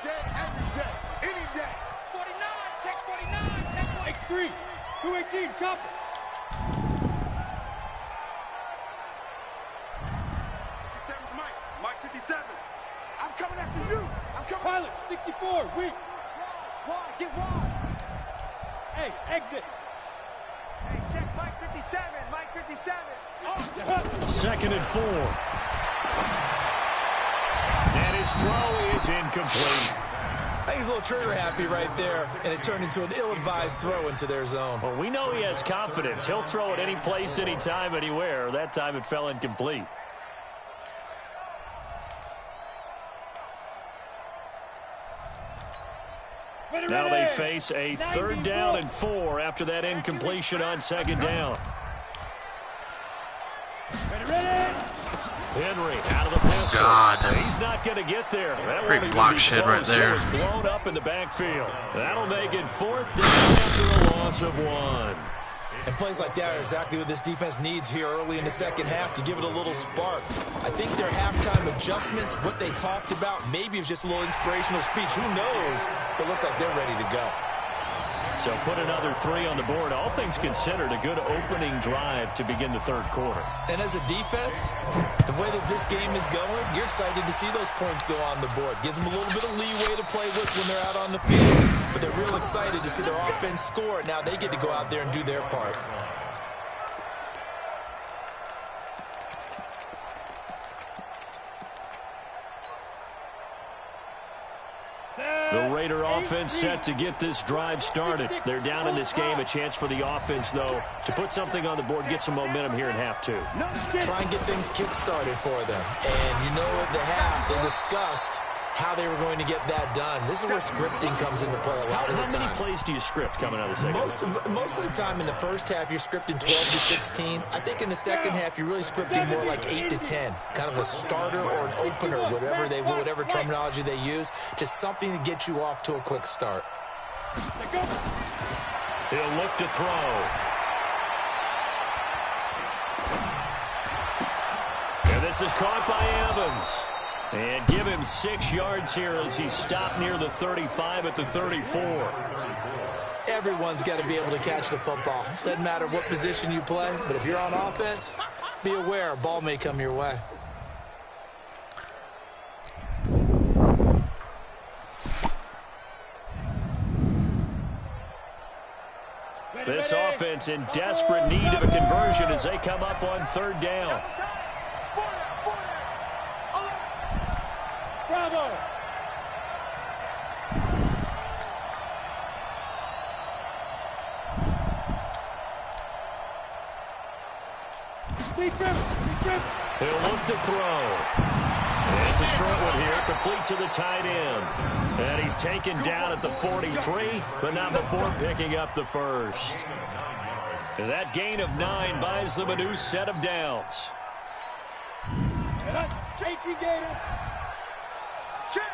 day, every day, any day. 49, check 49, check X3, 218, chop it. 57's Mike 57. I'm coming after you. I'm coming. Pilot, 64, weak. Wide, get wide. Hey, exit. Hey, check Mike 57, Mike 57. Oh, 2nd and 4. And his throw is incomplete. I think he's a little trigger happy right there, and it turned into an ill-advised throw into their zone. Well, we know he has confidence. He'll throw it any place, anytime, anywhere. That time it fell incomplete. Now they face a 3rd down and 4 after that incompletion on 2nd down. Ready. Henry out of the pistol. God. He's not going to get there. That Great won't even block be shed right close. there. It was blown up in the backfield. That'll make it 4th down after a loss of 1. And plays like that are exactly what this defense needs here early in the second half to give it a little spark. I think their halftime adjustment, what they talked about, maybe it was just a little inspirational speech. Who knows? But it looks like they're ready to go. So put another 3 on the board. All things considered, a good opening drive to begin the 3rd quarter. And as a defense, the way that this game is going, you're excited to see those points go on the board. Gives them a little bit of leeway to play with when they're out on the field. But they're real excited to see their offense score. Now they get to go out there and do their part. The Raider offense set to get this drive started. They're down in this game. A chance for the offense, though, to put something on the board, get some momentum here in half 2. Try and get things kick-started for them. And you know at the half, they discussed how they were going to get that done. This is where scripting comes into play a lot of the time. How many plays do you script coming out of the second half? Most of the time in the first half, you're scripting 12 to 16. I think in the second half, you're really scripting more like 8 to 10. Kind of a starter or an opener, whatever terminology they use. Just something to get you off to a quick start. He'll look to throw. And this is caught by Evans. And give him 6 yards here as he stopped near the 35 at the 34. Everyone's got to be able to catch the football. Doesn't matter what position you play, but if you're on offense, be aware a ball may come your way. This offense in desperate need of a conversion as they come up on 3rd down. Bravo. He'll look to throw. It's a short one here, complete to the tight end. And he's taken down at the 43, but not before picking up the first. And that gain of 9 buys them a new set of downs. Cut. 18 Gator. Check.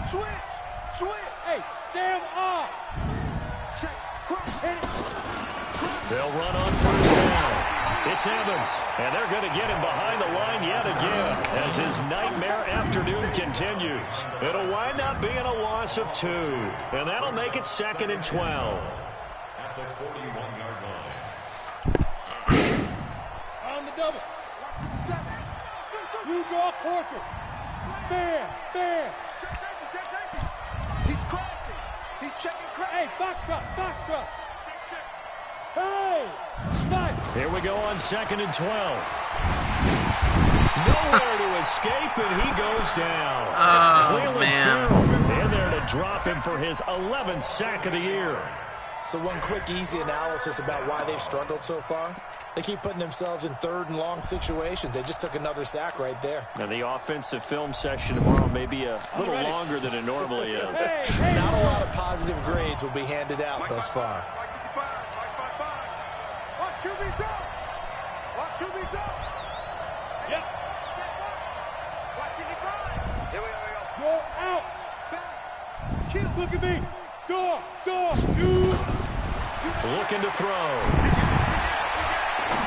Switch. Switch. Hey, stand up. Check. Cross. Hit it. They'll run on first down. It's Evans, and they're going to get him behind the line yet again as his nightmare afternoon continues. It'll wind up being a loss of 2, and that'll make it 2nd and 12. At the 41-yard line. On the double. You draw Porter. Fair. Check safety. He's crashing. He's checking crash. Hey, box drop. Hey, nice. Here we go on 2nd and 12. Nowhere to escape, and he goes down. Oh, man. In there to drop him for his 11th sack of the year. So one quick, easy analysis about why they've struggled so far. They keep putting themselves in 3rd and long situations. They just took another sack right there. Now, the offensive film session tomorrow may be a little longer than it normally is. Hey. Not a lot of positive grades will be handed out thus far. Like 55. Watch QB drop. Watch QB drop. Yep. Watch QB drive. Here we go. Go out. Back. Kill. Look at me. Door. Shoot. Looking to throw.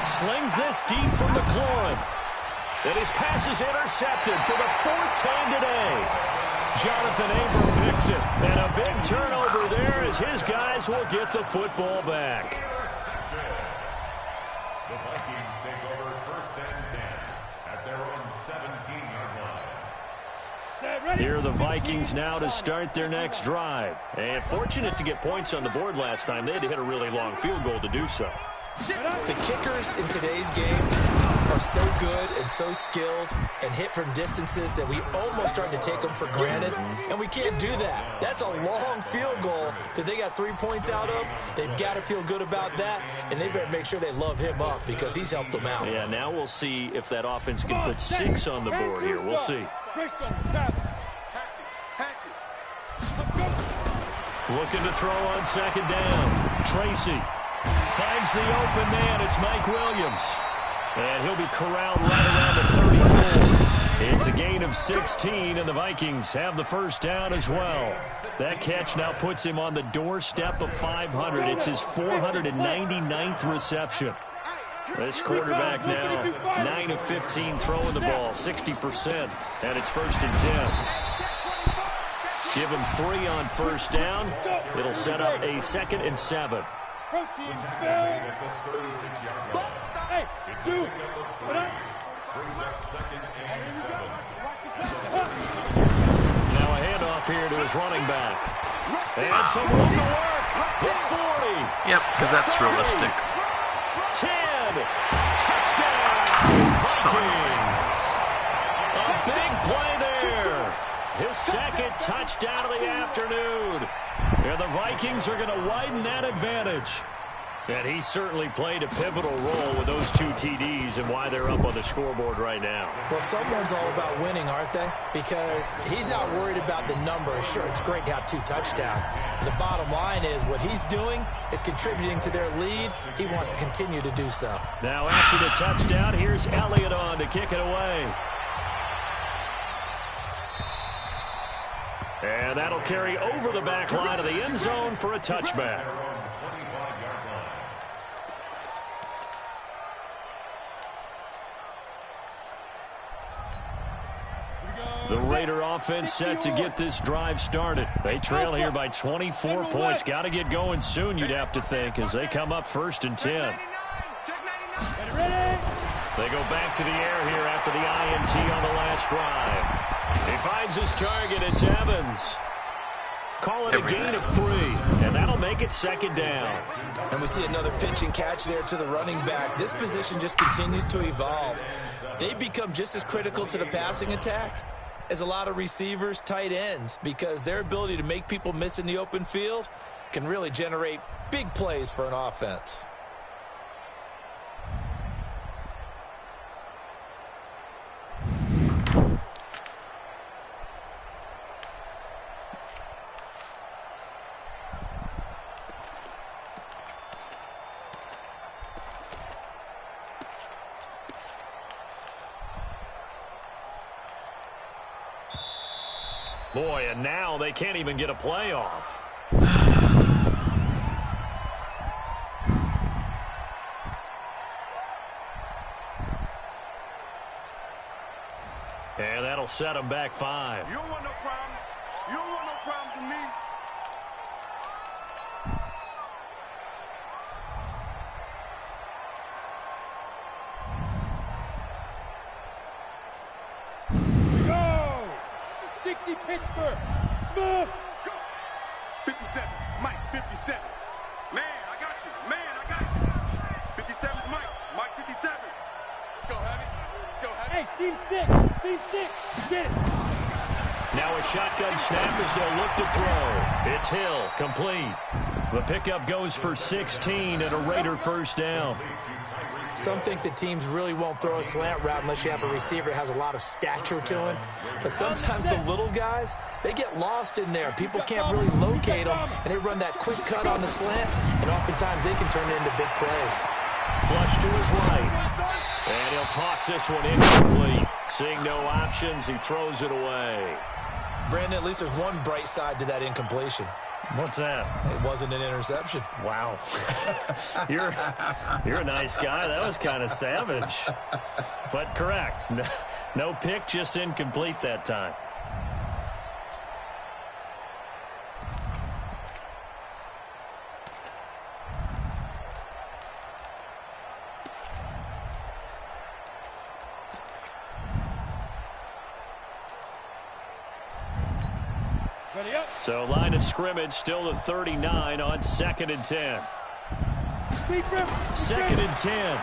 Slings this deep from McLaurin. And his pass is intercepted for the 4th time today. Jonathan Abram picks it. And a big turnover there as his guys will get the football back. The Vikings take over 1st and 10 at their own 17-yard line. Here are the Vikings now to start their next drive. And fortunate to get points on the board last time. They had to hit a really long field goal to do so. The kickers in today's game are so good and so skilled and hit from distances that we almost start to take them for granted, and we can't do that. That's a long field goal that they got 3 points out of. They've got to feel good about that, and they better make sure they love him up because he's helped them out. Yeah, now we'll see if that offense can put 6 on the board here. We'll see. Looking to throw on 2nd down. Tracy finds the open man. It's Mike Williams. And he'll be corralled right around the 34. It's a gain of 16, and the Vikings have the 1st down as well. That catch now puts him on the doorstep of 500. It's his 499th reception. This quarterback now 9 of 15 throwing the ball, 60%, and it's 1st and 10. Give him 3 on 1st down. It'll set up a 2nd and 7. Protein spell. Hey, dude. Brings up 2nd and 7. Now a handoff here to his running back. And some room to work. The 40. Yep, because that's realistic. 10. Touchdown. So annoying. A big play there. His 2nd touchdown of the afternoon. And the Vikings are going to widen that advantage. And he certainly played a pivotal role with those 2 TDs and why they're up on the scoreboard right now. Well, someone's all about winning, aren't they? Because he's not worried about the number. Sure, it's great to have 2 touchdowns. And the bottom line is what he's doing is contributing to their lead. He wants to continue to do so. Now after the touchdown, here's Elliott on to kick it away. And that'll carry over the back line of the end zone for a touchback. The Raider offense set to get this drive started. They trail here by 24 points. Got to get going soon, you'd have to think, as they come up 1st and 10. They go back to the air here after the INT on the last drive. He finds his target. It's Evans. Call it a gain of 3, and that'll make it 2nd down. And we see another pitch and catch there to the running back. This position just continues to evolve. They become just as critical to the passing attack as a lot of receivers, tight ends, because their ability to make people miss in the open field can really generate big plays for an offense. Boy, and now they can't even get a play off. And that'll set them back 5. You don't want no problem. You don't want no problem from me. Go! 60 Pittsburgh. Smith. Go. 57. Mike, 57. Man, I got you. Man, I got you. 57 is Mike. Mike, 57. Let's go, Heavy. Let's go, Heavy. Hey, seam 6. Seam 6. Get it. Now a shotgun snap as they'll look to throw. It's Hill, complete. The pickup goes for 16 and a Raider first down. Some think that teams really won't throw a slant route unless you have a receiver that has a lot of stature to him. But sometimes the little guys, they get lost in there. People can't really locate them, and they run that quick cut on the slant, and oftentimes they can turn it into big plays. Flush to his right. And he'll toss this one incomplete. Seeing no options, he throws it away. Brandon, at least there's one bright side to that incompletion. What's that? It wasn't an interception. Wow. You're a nice guy. That was kind of savage. But correct. No pick, just incomplete that time. So line of scrimmage still the 39 on 2nd and 10. 2nd and 10.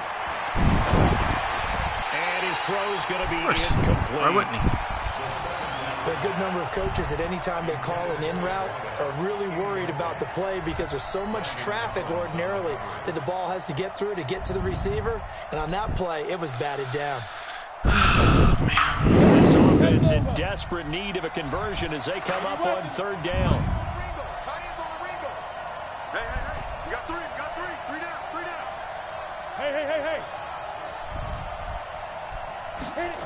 And his throw's going to be incomplete. Why wouldn't he? There are a good number of coaches that any time they call an in route are really worried about the play because there's so much traffic ordinarily that the ball has to get through to get to the receiver. And on that play, it was batted down. This offense in desperate need of a conversion as they come up on 3rd down. Hey, hey, hey. You got 3. You got 3. 3 down. 3 down. Hey, hey, hey, hey. Hit it.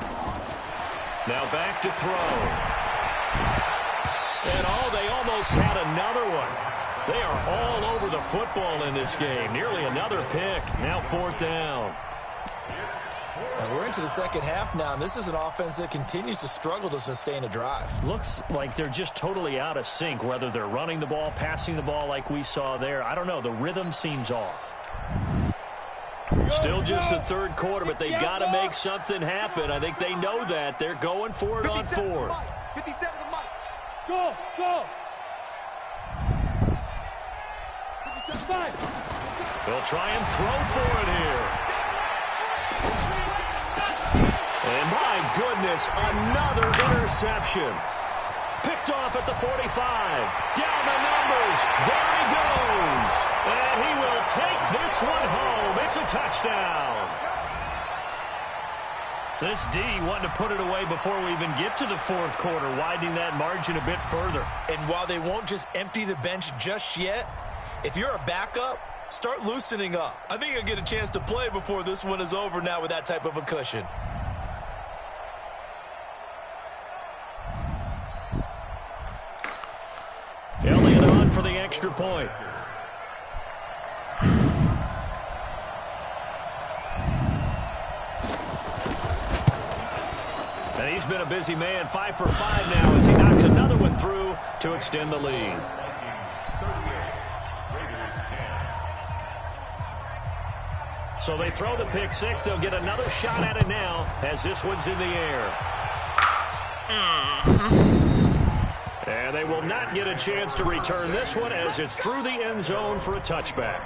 Now back to throw. And they almost had another one. They are all over the football in this game. Nearly another pick. Now 4th down. And we're into the second half now, and this is an offense that continues to struggle to sustain a drive. Looks like they're just totally out of sync, whether they're running the ball, passing the ball like we saw there. I don't know. The rhythm seems off. Still just the 3rd quarter, but they got to make something happen. I think they know that. They're going for it on 4th. 57 to Mike. Go, go. 55. They'll try and throw for it here. And my goodness, another interception. Picked off at the 45. Down the numbers. There he goes. And he will take this one home. It's a touchdown. This D wanted to put it away before we even get to the 4th quarter, widening that margin a bit further. And while they won't just empty the bench just yet, if you're a backup, start loosening up. I think you'll get a chance to play before this one is over now with that type of a cushion. Elliott on for the extra point. And he's been a busy man, 5 for 5 now as he knocks another one through to extend the lead. So they throw the pick 6. They'll get another shot at it now as this one's in the air. And they will not get a chance to return this one as it's through the end zone for a touchback.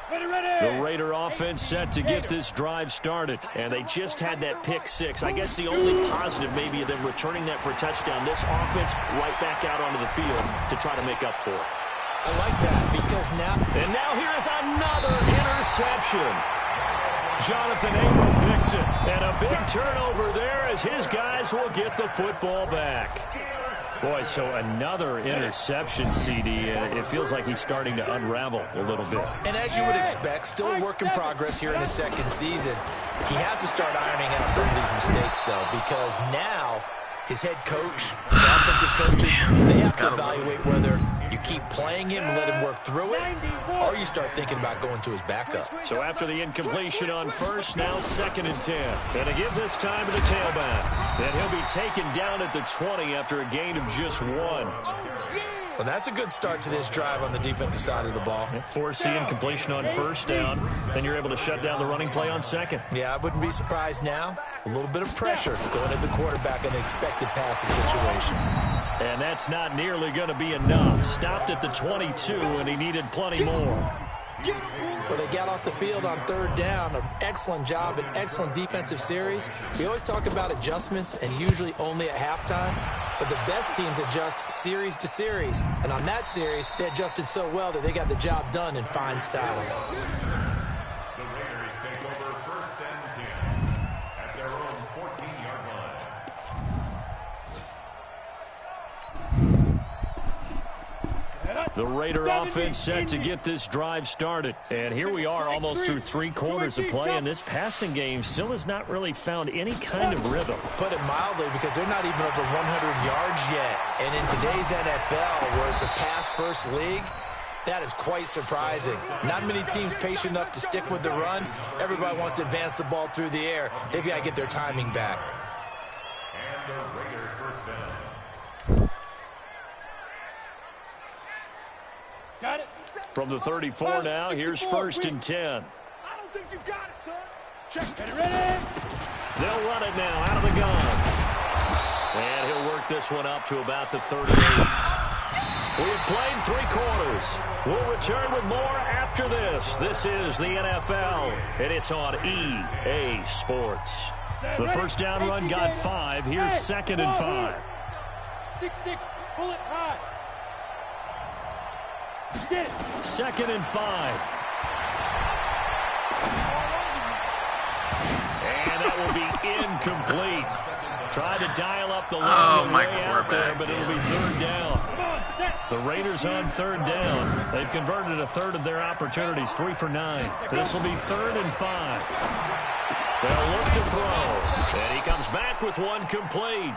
The Raider offense set to get this drive started, and they just had that pick 6. I guess the only positive maybe of them returning that for a touchdown. This offense right back out onto the field to try to make up for it. I like that because now... And now here's another interception. Jonathan Abram picks it, and a big turnover there as his guys will get the football back. Boy, so another interception, CD. It feels like he's starting to unravel a little bit. And as you would expect, still a work in progress here in his 2nd season. He has to start ironing out some of these mistakes, though, because now his head coach, his offensive coaches, they have to evaluate whether you keep playing him and let him work through it, or you start thinking about going to his backup. So after the incompletion on first, now 2nd and 10. And to give this time to the tailback. And he'll be taken down at the 20 after a gain of just 1. Well, that's a good start to this drive on the defensive side of the ball. Force the incompletion on first down. Then you're able to shut down the running play on second. Yeah, I wouldn't be surprised now. A little bit of pressure going at the quarterback in an expected passing situation. And that's not nearly going to be enough. Stopped at the 22, and he needed plenty more. Well, they got off the field on 3rd down. An excellent job, an excellent defensive series. We always talk about adjustments, and usually only at halftime. But the best teams adjust series to series. And on that series, they adjusted so well that they got the job done in fine style. The Raiders take over 1st and 10 at their own 14-yard line. The Raider offense set to get this drive started. And here we are almost through 3 quarters of play, and this passing game still has not really found any kind of rhythm. Put it mildly, because they're not even over 100 yards yet. And in today's NFL, where it's a pass-first league, that is quite surprising. Not many teams patient enough to stick with the run. Everybody wants to advance the ball through the air. They've got to get their timing back. And the Raider 1st down. Got it. From the 34 now, here's 1st and 10. I don't think you got it, son. Check. Get it ready. They'll run it now out of the gun. And he'll work this one up to about the 38. We have played 3 quarters. We'll return with more after this. This is the NFL, and it's on EA Sports. The first down run got 5. Here's 2nd and 5. 6-6, pull it high. Get it. 2nd and 5. And that will be incomplete. Tried to dial up the line way out there, but it'll be 3rd down. The Raiders on 3rd down. They've converted a third of their opportunities, 3 for 9. This will be 3rd and 5. They'll look to throw. And he comes back with one complete.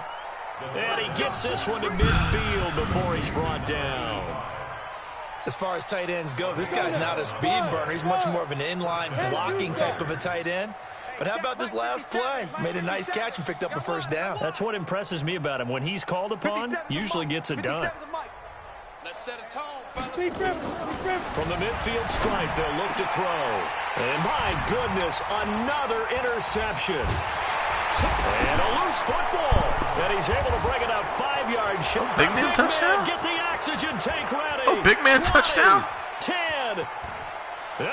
And he gets this one to midfield before he's brought down. As far as tight ends go, this guy's not a speed burner. He's much more of an inline blocking type of a tight end. But how about this last play? Made a nice catch and picked up a 1st down. That's what impresses me about him. When he's called upon, usually gets it done. Let's set a tone, fellas. From the midfield stripe, they'll look to throw. And my goodness, another interception. And a loose football. And he's able to bring it out 5 yards. Oh, big man touchdown. Get the oxygen tank ready. Oh, big man touchdown. 10.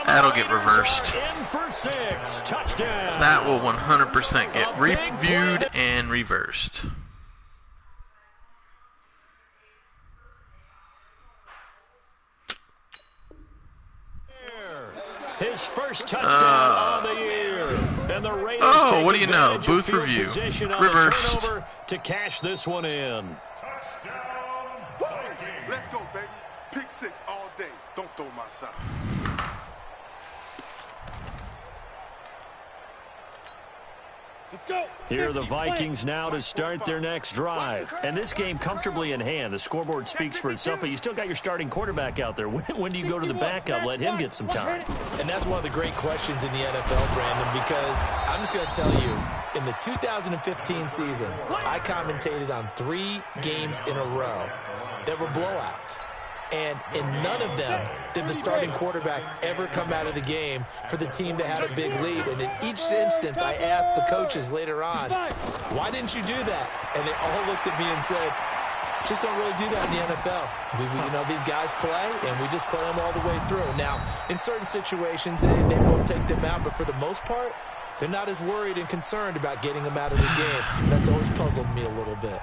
That'll get reversed. In for 6. Touchdown. That will 100% get reviewed and reversed. His first touchdown of the year. And the Raiders oh, what do you know? Booth review. Reversed. To cash this one in. Touchdown, Vikings. Let's go, baby. Pick 6 all day. Don't throw my side. Let's go. Here are the Vikings now to start their next drive. And this game comfortably in hand. The scoreboard speaks for itself, but you still got your starting quarterback out there. When do you go to the backup? Let him get some time. And that's one of the great questions in the NFL, Brandon, because I'm just going to tell you, in the 2015 season, I commentated on 3 games in a row that were blowouts. And in none of them did the starting quarterback ever come out of the game for the team that had a big lead. And in each instance, I asked the coaches later on, why didn't you do that? And they all looked at me and said, just don't really do that in the NFL. You know, these guys play, and we just play them all the way through. Now, in certain situations, they will take them out, but for the most part, they're not as worried and concerned about getting them out of the game. That's always puzzled me a little bit.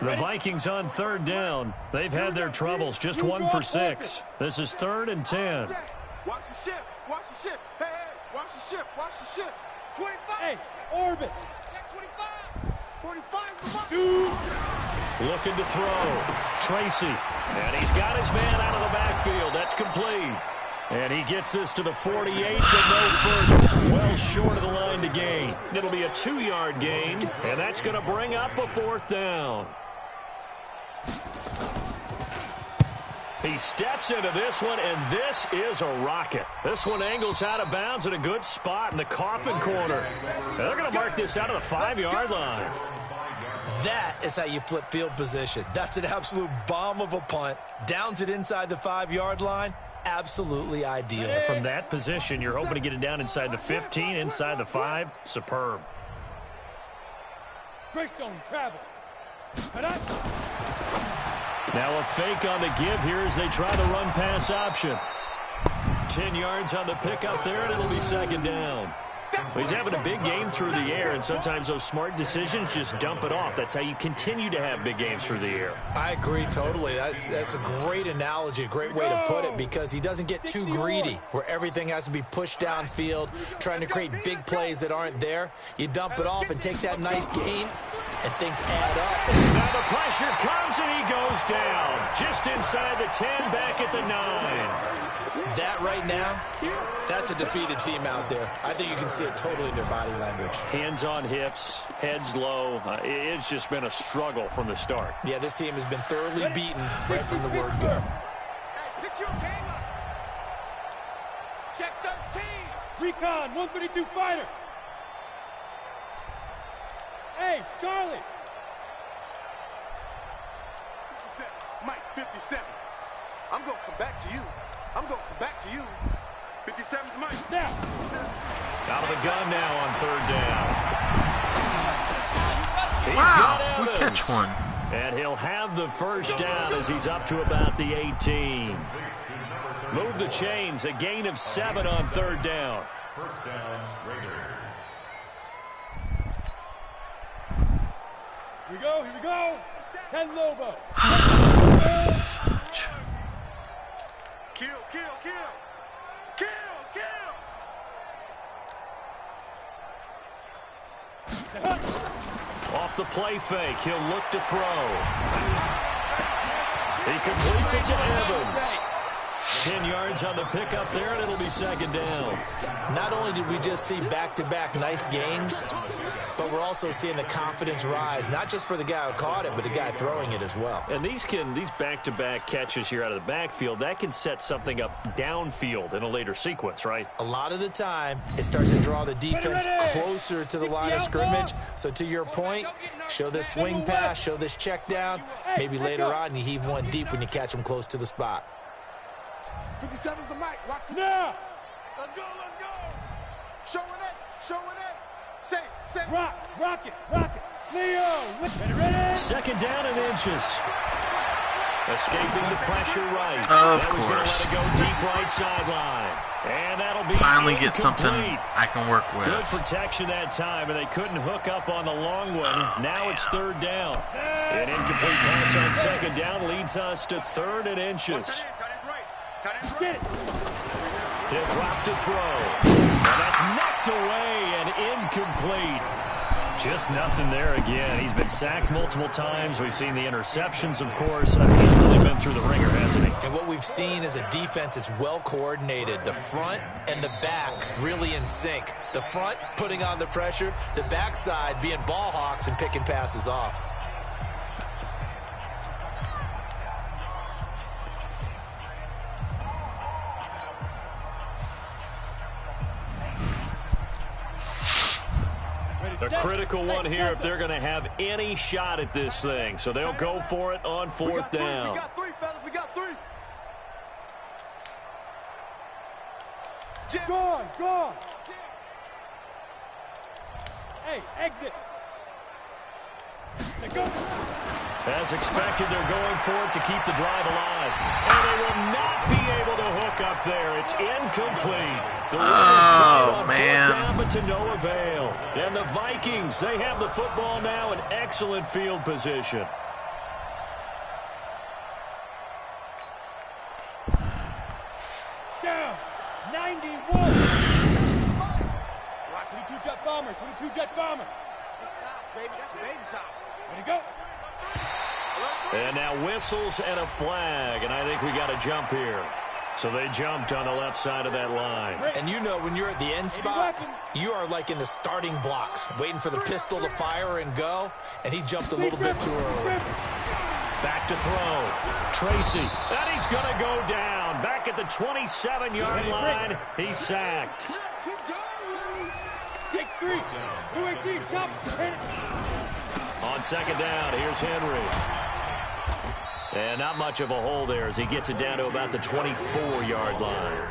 The Vikings on 3rd down. They've had their troubles. Just 1 for 6. This is 3rd and 10. Watch the ship. Watch the ship. Hey, hey. Watch the ship. Watch the ship. 25. Hey, orbit. Check 25. 45 is the mark. Looking to throw. Tracy. And he's got his man out of the backfield. That's complete. And he gets this to the 48, but no further. Well short of the line to gain. It'll be a 2-yard gain, and that's going to bring up a 4th down. He steps into this one, and this is a rocket. This one angles out of bounds at a good spot in the coffin corner. And they're going to mark this out of the 5-yard line. That is how you flip field position. That's an absolute bomb of a punt. Downs it inside the 5-yard line. Absolutely ideal. From that position, you're hoping to get it down inside the 15, inside the 5. Superb. Greystone travel. Now a fake on the give here as they try the run-pass option. 10 yards on the pickup there, and it'll be 2nd down. Well, he's having a big game through the air, and sometimes those smart decisions just dump it off. That's how you continue to have big games through the air. I agree totally. That's a great analogy, a great way to put it, because he doesn't get too greedy where everything has to be pushed downfield, trying to create big plays that aren't there. You dump it off and take that nice gain, and things add up. Now the pressure comes, and he goes down. Just inside the 10, back at the 9. That right now, that's a defeated team out there. I think you can see it totally in their body language. Hands on hips, heads low. It's just been a struggle from the start. Yeah, this team has been thoroughly beaten right from the word go. Hey, pick your game up. Check 13. Recon, 132 fighter. Hey, Charlie. 57. Mike, 57. I'm going to come back to you. I'm going to come back to you. 57's Mike. Now. Out of the gun now on 3rd down. He's Wow, got we catch one. And he'll have the 1st down as he's up to about the 18. Move the chains, a gain of 7 on 3rd down. 1st down, Raiders. Here we go, here we go. 10 Lobo. Kill, kill, kill. Kill, kill. Off the play fake, he'll look to throw. He completes it to Evans. 10 yards on the pickup there, and it'll be 2nd down. Not only did we just see back-to-back nice gains, but we're also seeing the confidence rise, not just for the guy who caught it, but the guy throwing it as well. And these back-to-back catches here out of the backfield, that can set something up downfield in a later sequence, right? A lot of the time, it starts to draw the defense closer to the line of scrimmage. So to your point, show this swing pass, show this check down. Maybe later on you heave one deep when you catch them close to the spot. 57's the Mike. Watch it Now. Let's go, let's go. Showing it, showing it. Say, Rocket. Leo. Ready. 2nd down and inches. Escaping the pressure right. Of That was going to course. let it go deep right sideline. And that'll be Finally get something incomplete. I can work with. Good protection that time, and they couldn't hook up on the long one. Now it's 3rd down. An incomplete pass on 2nd down leads us to 3rd and inches. tight end's right. Tight end's Get right. it. He'll drop to throw. And that's knocked away and incomplete. Just nothing there again. He's been sacked multiple times. We've seen the interceptions, of course. He's really been through the ringer, hasn't he? And what we've seen is a defense that's well coordinated. The front and the back really in sync. The front putting on the pressure, the backside being ball hawks and picking passes off. A critical one here if they're going to have any shot at this thing. So they'll go for it on 4th down. We got 3, fellas. We got 3. Gone. Hey, exit. Go. As expected, they're going for it to keep the drive alive. And they will not be able to hook up there. It's incomplete. The Oh, man. Down, but to no avail. And the Vikings, they have the football now in excellent field position. Down. 91. Watch 22 jet bomber. 22 jet bomber. That's out, baby. That's a baby shot. Ready to go. And now whistles and a flag, and I think we got a jump here. So they jumped on the left side of that line. And you know when you're at the end spot, you are like in the starting blocks, waiting for the pistol to fire and go, and he jumped a little bit too early. Back to throw. Tracy. And he's going to go down. Back at the 27-yard line. He's sacked. Take 3. 218. Chop. On second down, here's Henry. And not much of a hole there as he gets it down to about the 24-yard line.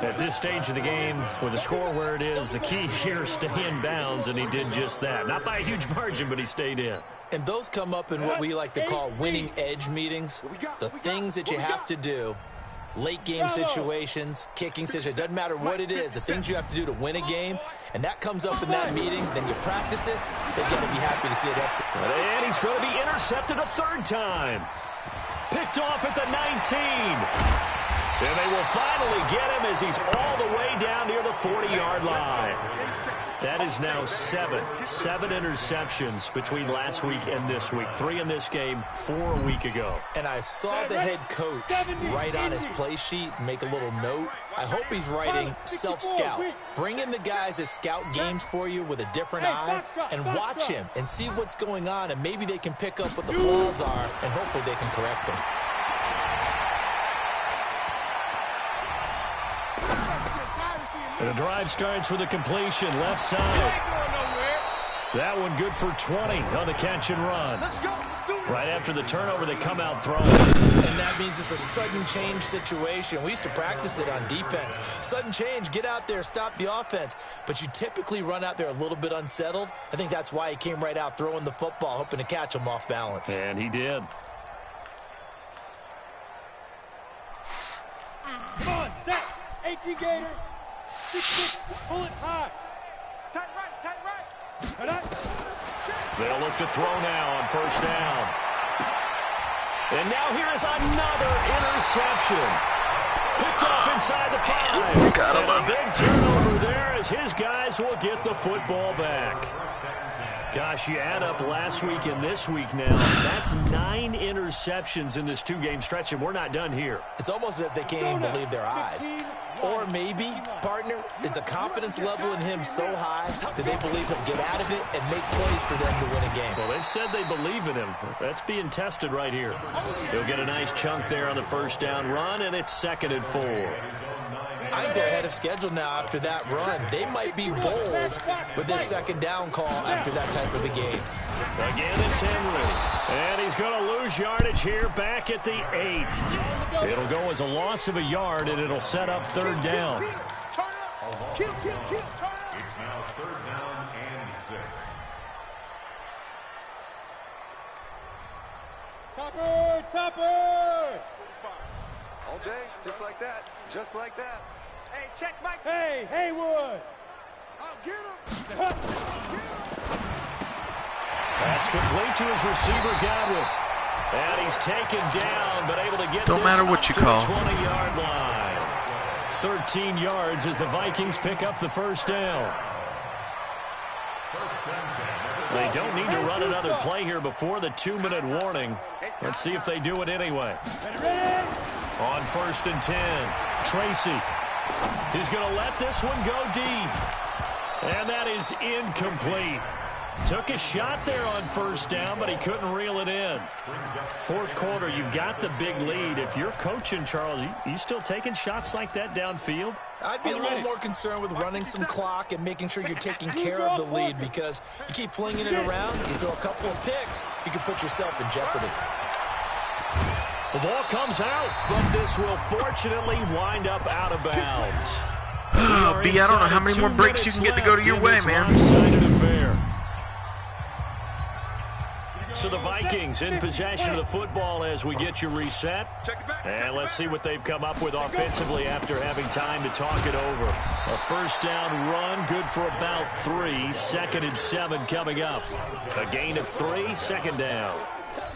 At this stage of the game, with the score where it is, the key here is stay in bounds, and he did just that. Not by a huge margin, but he stayed in. And those come up in what we like to call winning edge meetings. The things that you have to do, late game situations, kicking situations, doesn't matter what it is, the things you have to do to win a game, and that comes up in that meeting, then you practice it, they've got to be happy to see it exit. And he's going to be intercepted a third time. Picked off at the 19. And they will finally get him as he's all the way down near the 40-yard line. That is now 7 interceptions between last week and this week. 3 in this game, 4 a week ago. And I saw the head coach write on his play sheet, make a little note. I hope he's writing self-scout. Bring in the guys that scout games for you with a different eye and watch him and see what's going on, and maybe they can pick up what the flaws are, and hopefully they can correct them. And the drive starts with a completion, left side. That one good for 20 on the catch and run. Right after the turnover, they come out throwing. And that means it's a sudden change situation. We used to practice it on defense. Sudden change, get out there, stop the offense. But you typically run out there a little bit unsettled. I think that's why he came right out throwing the football, hoping to catch him off balance. And he did. Come on, set. 18 Gator. 6-6. Pull it high. Tight right. They'll look to throw now on first down. And now here is another interception. Picked off inside the 5. And a big turnover there as his guys will get the football back. Gosh, you add up last week and this week now. That's 9 interceptions in this 2-game stretch, and we're not done here. It's almost as if they can't even believe their eyes. Or maybe, partner, is the confidence level in him so high that they believe he'll get out of it and make plays for them to win a game. Well, they've said they believe in him. That's being tested right here. He'll get a nice chunk there on the first down run, and it's 2nd and 4. I think they're ahead of schedule now after that run. They might be bold with this 2nd down call after that type of a game. Again, it's Henry. And he's going to lose yardage here back at the 8. It'll go as a loss of a yard, and it'll set up 3rd down. It's now 3rd down and 6. Topper! All day, just like that. Just like that. Hey, check Mike. Hey, Haywood. I'll get him. That's complete to his receiver, Godwin. And he's taken down, but able to get Don't matter what you call. 20-yard line. 13 yards as the Vikings pick up the first down. They don't need to run another play here before the 2-minute warning. Let's see if they do it anyway. On 1st and 10, Tracy. He's going to let this one go deep. And that is incomplete. Took a shot there on first down, but he couldn't reel it in. 4th quarter, you've got the big lead. If you're coaching, Charles, you still taking shots like that downfield? I'd be a little more concerned with running some clock and making sure you're taking care of the lead, because you keep flinging it around, you throw a couple of picks, you can put yourself in jeopardy. The ball comes out, but this will fortunately wind up out of bounds. B, I don't know how many more breaks you can get to go to your way, man. So the Vikings in possession of the football as we get you reset. And let's see what they've come up with offensively after having time to talk it over. A first down run, good for about 3. 2nd and 7 coming up. A gain of 3, 2nd down.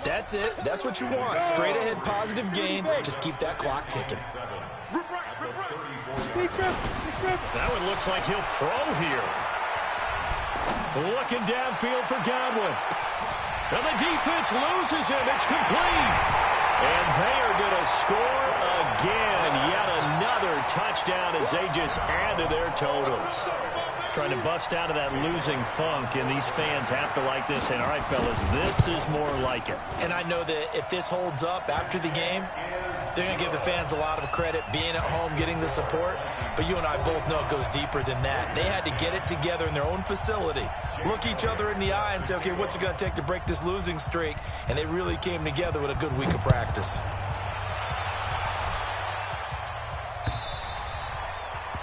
That's it. That's what you want. Straight ahead, positive gain. Just keep that clock ticking. That one looks like he'll throw here. Looking downfield for Godwin. And the defense loses him. It's complete. And they are going to score again. Yet another touchdown as they just add to their totals. Trying to bust out of that losing funk, and these fans have to like this. And all right, fellas, this is more like it. And I know that if this holds up after the game, they're going to give the fans a lot of credit, being at home, getting the support. But you and I both know it goes deeper than that. They had to get it together in their own facility, look each other in the eye and say, okay, what's it going to take to break this losing streak? And they really came together with a good week of practice.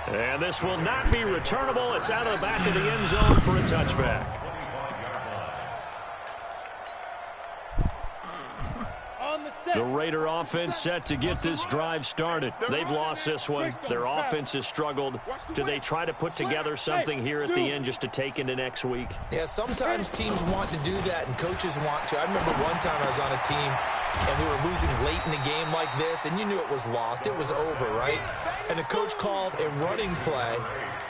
And this will not be returnable. It's out of the back of the end zone for a touchback. The Raider offense set to get this drive started. They've lost this one. Their offense has struggled. Do they try to put together something here at the end just to take into next week? Yeah, sometimes teams want to do that and coaches want to. I remember one time I was on a team and we were losing late in a game like this, and you knew it was lost. It was over, right? And the coach called a running play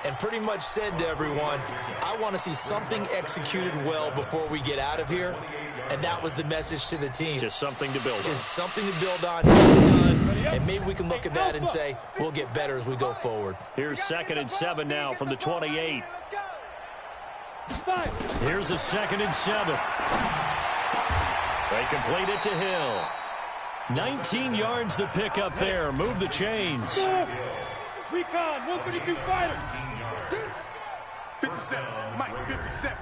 and pretty much said to everyone, I want to see something executed well before we get out of here. And that was the message to the team. Just something to build on. Just something to build on. And maybe we can look at that and say, we'll get better as we go forward. Here's 2nd and 7 now from the 28. Here's a 2nd and 7. They complete it to Hill. 19 yards to pick up there. Move the chains. Recon, 132 fighter. 57, Mike, 57.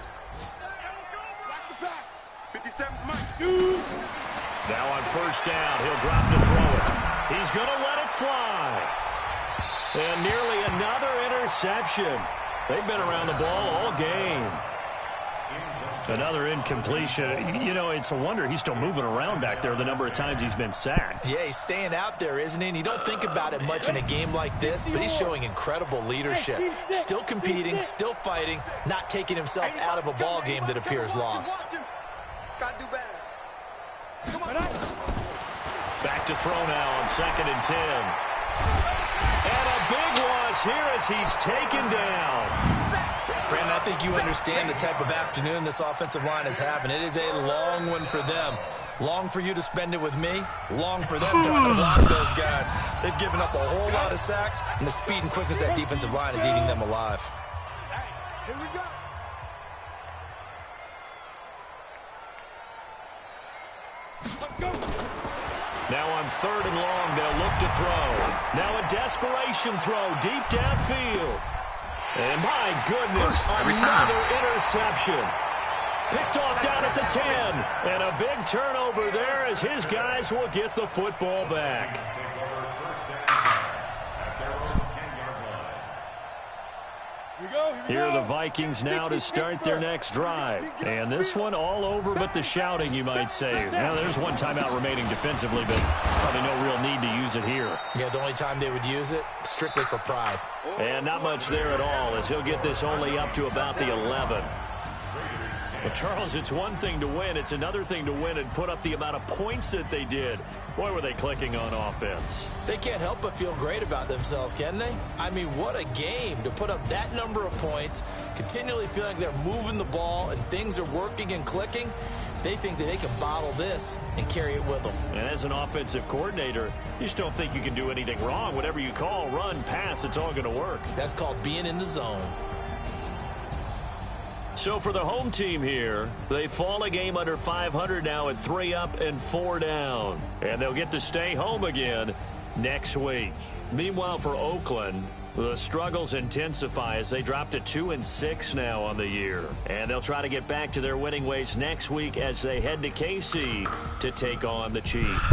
57, Mike. Now on 1st down, he'll drop to throw it. He's going to let it fly. And nearly another interception. They've been around the ball all game. Another incompletion. You know, it's a wonder he's still moving around back there the number of times he's been sacked. Yeah, he's staying out there, isn't he? And you don't think about it much in a game like this, but he's showing incredible leadership. Still competing, still fighting, not taking himself out of a ball game that appears lost. Gotta do better. Come on. Back to throw now on 2nd and 10. And a big loss here as he's taken down. Brandon, I think you understand the type of afternoon this offensive line is having. It is a long one for them. Long for you to spend it with me. Long for them trying to block those guys. They've given up a whole lot of sacks, and the speed and quickness of that defensive line is eating them alive. Here we go. Now on 3rd and long, they'll look to throw. Now a desperation throw deep downfield. And my goodness, another interception. Picked off down at the 10. And a big turnover there as his guys will get the football back. Here are the Vikings now to start their next drive. And this one all over but the shouting, you might say. Now, there's one timeout remaining defensively, but probably no real need to use it here. Yeah, the only time they would use it, strictly for pride. And not much there at all as he'll get this only up to about the 11. But, Charles, it's one thing to win. It's another thing to win and put up the amount of points that they did. Boy, were they clicking on offense. They can't help but feel great about themselves, can they? I mean, what a game to put up that number of points, continually feeling they're moving the ball and things are working and clicking. They think that they can bottle this and carry it with them. And as an offensive coordinator, you just don't think you can do anything wrong. Whatever you call, run, pass, it's all going to work. That's called being in the zone. So for the home team here, they fall a game under 500 now at 3 up and 4 down. And they'll get to stay home again next week. Meanwhile, for Oakland, the struggles intensify as they drop to 2-6 now on the year. And they'll try to get back to their winning ways next week as they head to KC to take on the Chiefs.